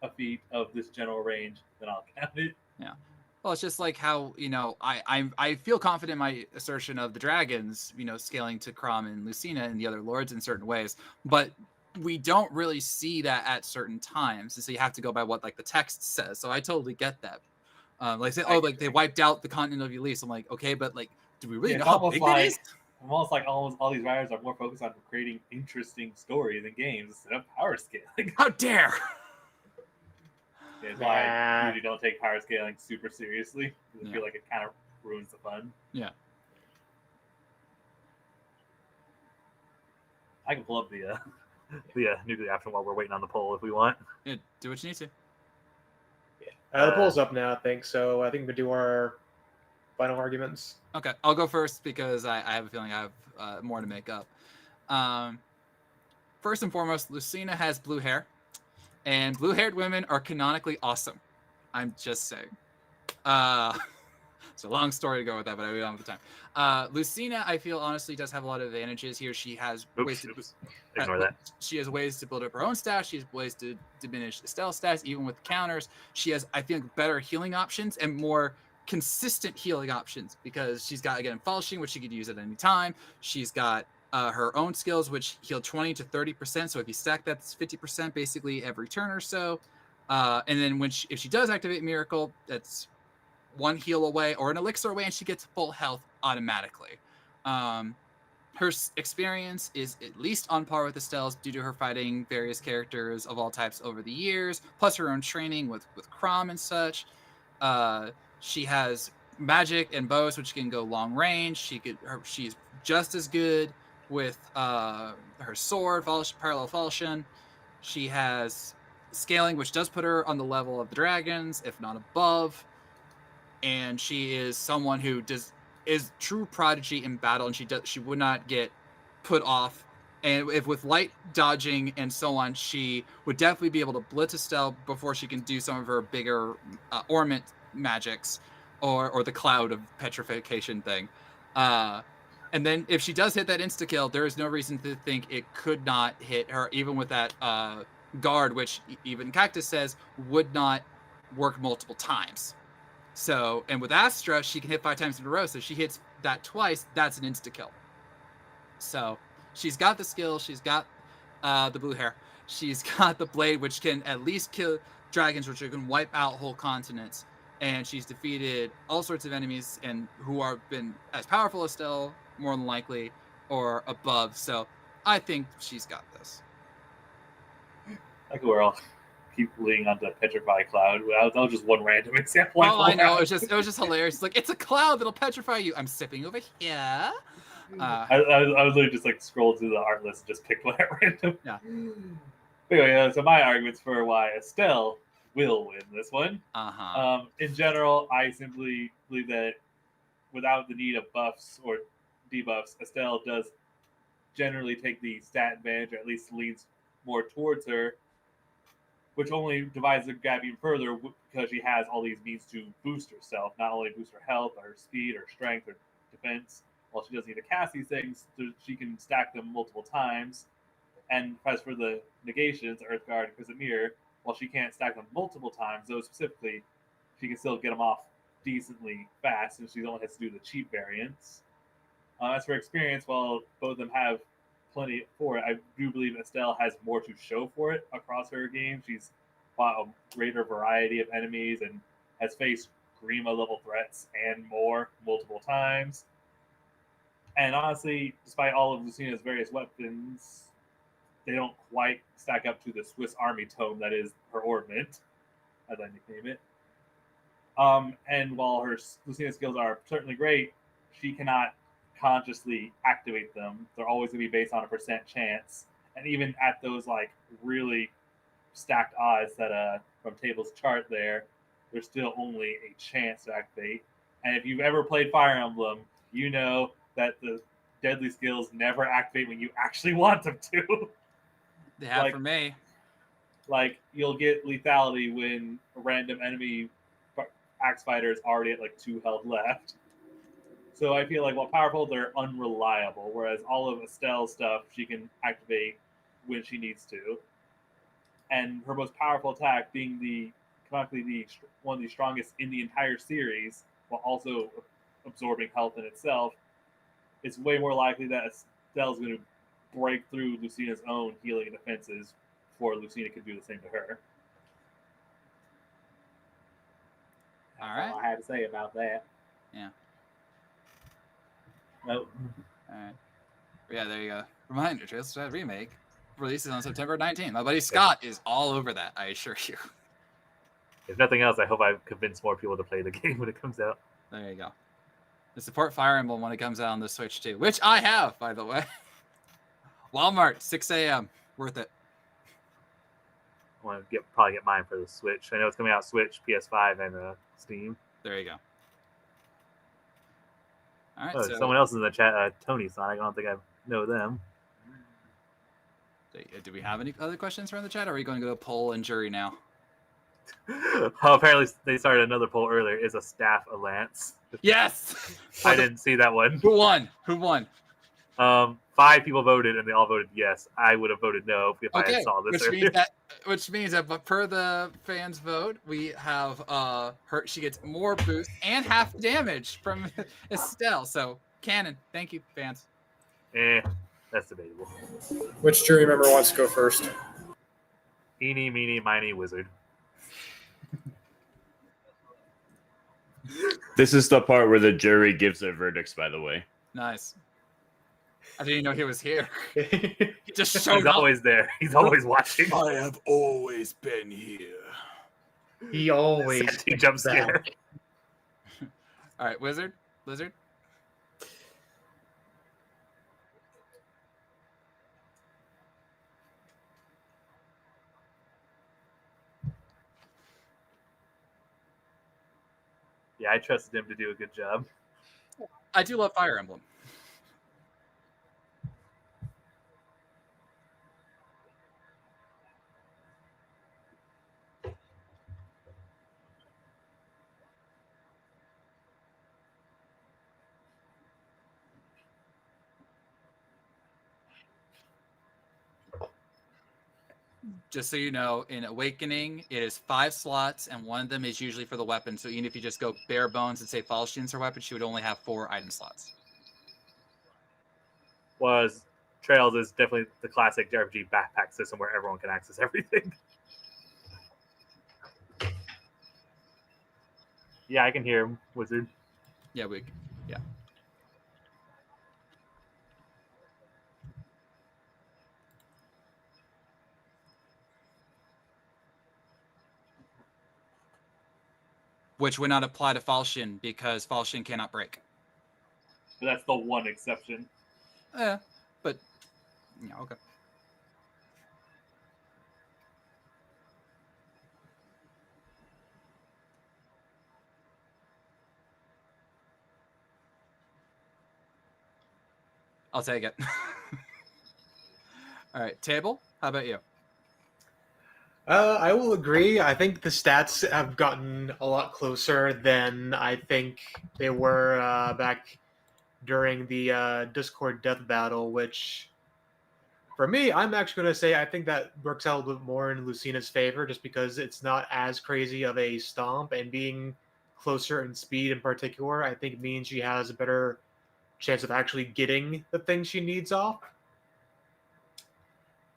a feat of this general range, then I'll count it. Well, it's just like how I feel confident in my assertion of the dragons, scaling to Crom and Lucina and the other lords in certain ways, but we don't really see that at certain times, and so you have to go by what like the text says. So I totally get that. Like say, like they wiped out the continent of Elise. I'm like, okay, but like, do we really know how big it is? Almost like almost all these writers are more focused on creating interesting stories and games instead of power scaling. How dare! That's why I usually don't take power scaling super seriously. I feel like it kind of ruins the fun. Yeah. I can pull up the nuclear option while we're waiting on the poll if we want. Yeah, do what you need to. The poll's up now, I think. So I think we do our final arguments. Okay, I'll go first because I have a feeling I have more to make up. First and foremost, Lucina has blue hair, and blue-haired women are canonically awesome. I'm just saying. It's a long story to go with that, but I don't have the time. Lucina, I feel honestly does have a lot of advantages here. She has ways to Ignore that. She has ways to build up her own stats. She has ways to diminish Estelle's stats, even with counters. She has, I think, better healing options and more consistent healing options because she's got, again, Falching, which she could use at any time. She's got her own skills, which heal 20 to 30%. So if you stack that, that's 50% basically every turn or so. And then if she does activate Miracle, that's one heal away or an elixir away, and she gets full health automatically. Her experience is at least on par with Estelle's due to her fighting various characters of all types over the years, plus her own training with Crom and such. She has magic and bows, which can go long range. She's just as good with her sword, parallel falchion. She has scaling, which does put her on the level of the dragons, if not above. And she is someone who is true prodigy in battle, and she would not get put off. And if with light dodging and so on, she would definitely be able to blitz Estelle before she can do some of her bigger ornament magics or the cloud of petrification thing. And then if she does hit that insta kill, there is no reason to think it could not hit her, even with that guard, which even Cactus says would not work multiple times. So, and with Astra, she can hit 5 times in a row. So if she hits that twice, that's an insta kill. So she's got the skill. She's got the blue hair. She's got the blade, which can at least kill dragons, which can wipe out whole continents. And she's defeated all sorts of enemies and who are been as powerful as Estelle, more than likely, or above. So I think she's got this. Like we're all keep leaning onto Petrify Cloud. That was just one random example. Oh, I know. It was just hilarious. It's like, it's a cloud that'll petrify you. I'm sipping over here. I would literally just like scroll through the art list and just pick one at random. Yeah. But anyway, so my arguments for why Estelle will win this one. In general, I simply believe that without the need of buffs or debuffs, Estelle does generally take the stat advantage, or at least leans more towards her, which only divides the gap even further because she has all these means to boost herself, not only boost her health, but her speed, her strength, her defense. While she doesn't need to cast these things, she can stack them multiple times. And as for the negations, Earthguard and Crimson Mirror, while she can't stack them multiple times, those specifically, she can still get them off decently fast, and she only has to do the cheap variants. As for experience, while both of them have plenty for it, I do believe Estelle has more to show for it across her game. She's fought a greater variety of enemies and has faced Grima level threats and more multiple times. And honestly, despite all of Lucina's various weapons, they don't quite stack up to the Swiss Army tome that is her ornament, as I nickname it. And while her Lucina skills are certainly great, she cannot consciously activate them. They're always going to be based on a percent chance. And even at those like really stacked odds that from Table's chart there's still only a chance to activate. And if you've ever played Fire Emblem, you know that the deadly skills never activate when you actually want them to. They have for me. Like, you'll get lethality when a random enemy axe fighter is already at like 2 health left. So I feel like while powerful, they're unreliable, whereas all of Estelle's stuff she can activate when she needs to. And her most powerful attack being canonically one of the strongest in the entire series, while also absorbing health in itself, it's way more likely that Estelle's going to break through Lucina's own healing and defenses before Lucina can do the same to her. That's all I had to say about that. Yeah. Nope. All right. Yeah, there you go. Reminder, Trails to Stride Remake releases on September 19th. My buddy Scott is all over that, I assure you. If nothing else, I hope I've convinced more people to play the game when it comes out. There you go. To support Fire Emblem when it comes out on the Switch too, which I have, by the way. Walmart, 6 a.m. Worth it. I want to probably get mine for the Switch. I know it's coming out Switch, PS5, and Steam. There you go. All right. So, someone else in the chat, Tony Sonic. I don't think I know them. Do we have any other questions from the chat? Or are we going to go to poll and jury now? Apparently, they started another poll earlier. Is a staff a lance? Yes. I didn't see that one. Who won? Who won? 5 people voted, and they all voted yes. I would have voted no if I had saw this earlier. Which means that, but per the fans' vote, we have she gets more boost and half damage from Estelle. So canon, thank you, fans. That's debatable. Which jury member wants to go first? Eeny, meeny, miny, wizard. This is the part where the jury gives their verdicts, by the way. Nice. I didn't even know he was here. He just He's showed up. always there. He's always watching. I have always been here. He always Safety jump scare. All right, Lizard. Yeah, I trusted him to do a good job. I do love Fire Emblem. Just so you know, in Awakening, it is 5 slots, and one of them is usually for the weapon. So even if you just go bare bones and say Falchian's her weapon, she would only have 4 item slots. Was Trails is definitely the classic JRPG backpack system where everyone can access everything. Yeah, I can hear him, Wizard. Yeah. Which would not apply to Falchian because Falchian cannot break. But that's the one exception. Yeah, but yeah, okay. I'll take it. All right, Table, how about you? I will agree. I think the stats have gotten a lot closer than I think they were back during the Discord death battle, which, for me, I'm actually going to say I think that works out a little bit more in Lucina's favor just because it's not as crazy of a stomp, and being closer in speed in particular, I think means she has a better chance of actually getting the things she needs off.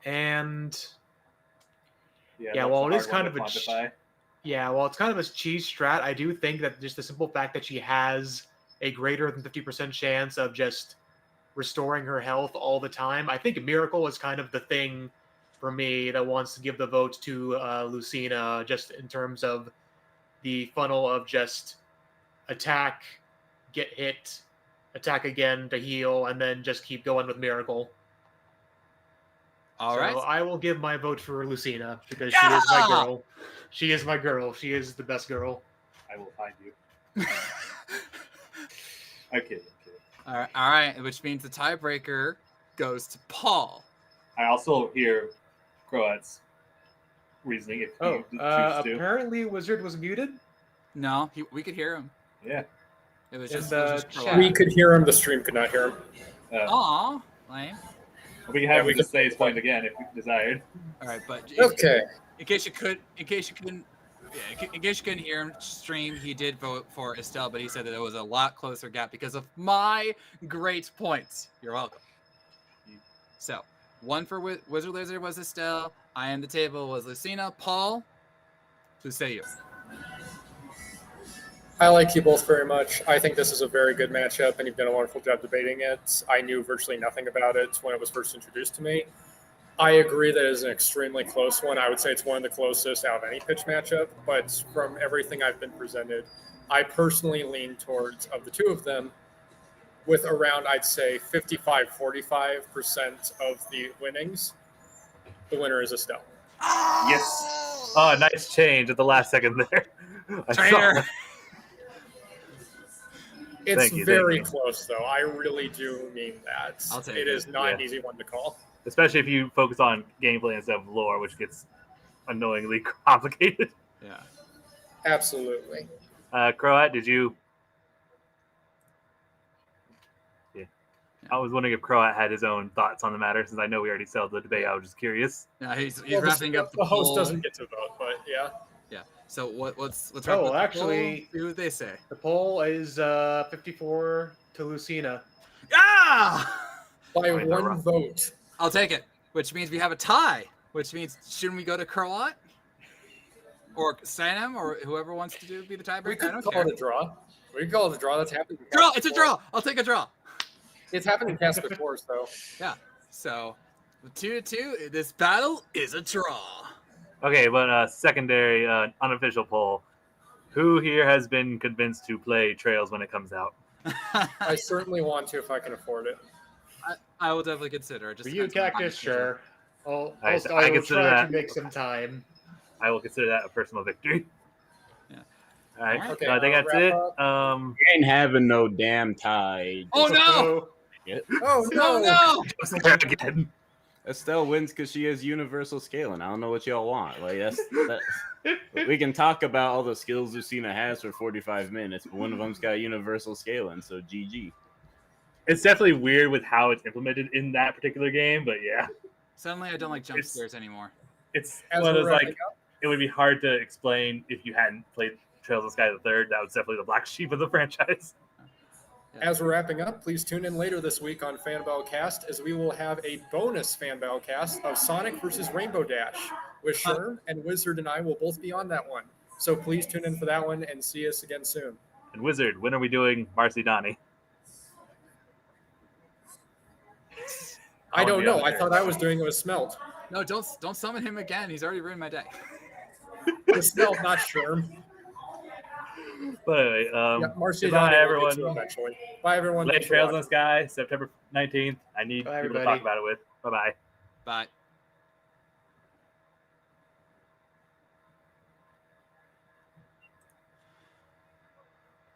And yeah, that's well, a it is hard kind one of to a quantify. yeah, well, it's kind of a cheese strat. I do think that just the simple fact that she has a greater than 50% chance of just restoring her health all the time. I think Miracle is kind of the thing for me that wants to give the vote to Lucina, just in terms of the funnel of just attack, get hit, attack again to heal, and then just keep going with Miracle. All so right. I will give my vote for Lucina because she is my girl. She is my girl. She is the best girl. I will find you. Okay. All right, which means the tiebreaker goes to Paul. I also hear Croat's reasoning if you choose to. Apparently Wizard was muted. No, we could hear him. Yeah. It was In just the chat. chat. We could hear him. The stream could not hear him. Aw, lame. We can have we him just could- say his point again if you desired. All right, but Okay. in case you couldn't hear him stream, he did vote for Estelle, but he said that it was a lot closer gap because of my great points. You're welcome. So, one for Wizard Lizard was Estelle. I am the table was Lucina. Paul, who say you? I like you both very much. I think this is a very good matchup, and you've done a wonderful job debating it. I knew virtually nothing about it when it was first introduced to me. I agree that it is an extremely close one. I would say it's one of the closest out of any pitch matchup, but from everything I've been presented, I personally lean towards, of the two of them, with around, I'd say, 55-45% of the winnings, the winner is Estelle. Yes. Oh, nice change at the last second there. I saw Traitor. that. It's Thank you, very thank you. close, though. I really do mean that. I'll take it it. is not an Yeah. easy one to call. Especially if you focus on gameplay instead of lore, which gets annoyingly complicated. Yeah. Absolutely. Croat, did you? Yeah. I was wondering if Croat had his own thoughts on the matter, since I know we already settled the debate. I was just curious. Yeah, he's Well, wrapping up the host poll. doesn't get to vote, but yeah. Yeah. So let's wrap Oh, up the actually- poll. See what they say. The poll is 54 to Lucina. Ah! By Fine, one Nora. vote. I'll take it. Which means we have a tie. Which means shouldn't we go to Croat? or Sam, or whoever wants to be the tiebreaker. We I could don't call care. it a draw. We could call it a draw. That's happened. Draw. It's a draw. I'll take a draw. It's happened in cast before, so. So, 2-2. This battle is a draw. Okay, but secondary unofficial poll. Who here has been convinced to play Trails when it comes out? I certainly want to if I can afford it. I will definitely consider it. For Just you, depends on my Cactus, schedule. sure. I I will consider try that- to make some time. I will consider that a personal victory. Yeah. All right. Alright. Okay, So I think I'll that's wrap it. up. You ain't having no damn tie. Oh no! Oh No, no! no! Again. Estelle wins because she has universal scaling. I don't know what y'all want. Like that. We can talk about all the skills Lucina has for 45 minutes, but one of them's got universal scaling, so GG. It's definitely weird with how it's implemented in that particular game, but yeah, Suddenly, I don't like jump scares anymore. it's As one of we're those wrapping like it would be hard to explain if you hadn't played Trails of Sky the Third. That was definitely the black sheep of the franchise. As we're wrapping up, please tune in later this week on Fan Battle Cast as we will have a bonus Fan Battle Cast of Sonic versus Rainbow Dash, with Sherm and Wizard and I will both be on that one. So please tune in for that one and see us again soon. And Wizard, when are we doing Marcy Donnie? I don't know. I Yeah. thought I was doing it with Smelt. No, don't summon him again. He's already ruined my day. With Smelt, not Sherm. But anyway, Yeah, Marcy goodbye, Donnie will everyone. get to eventually. Bye, everyone. Late Thanks for Trails in the watching. Sky, September 19th. I need Bye, people to everybody. talk about it with. Bye bye. Bye.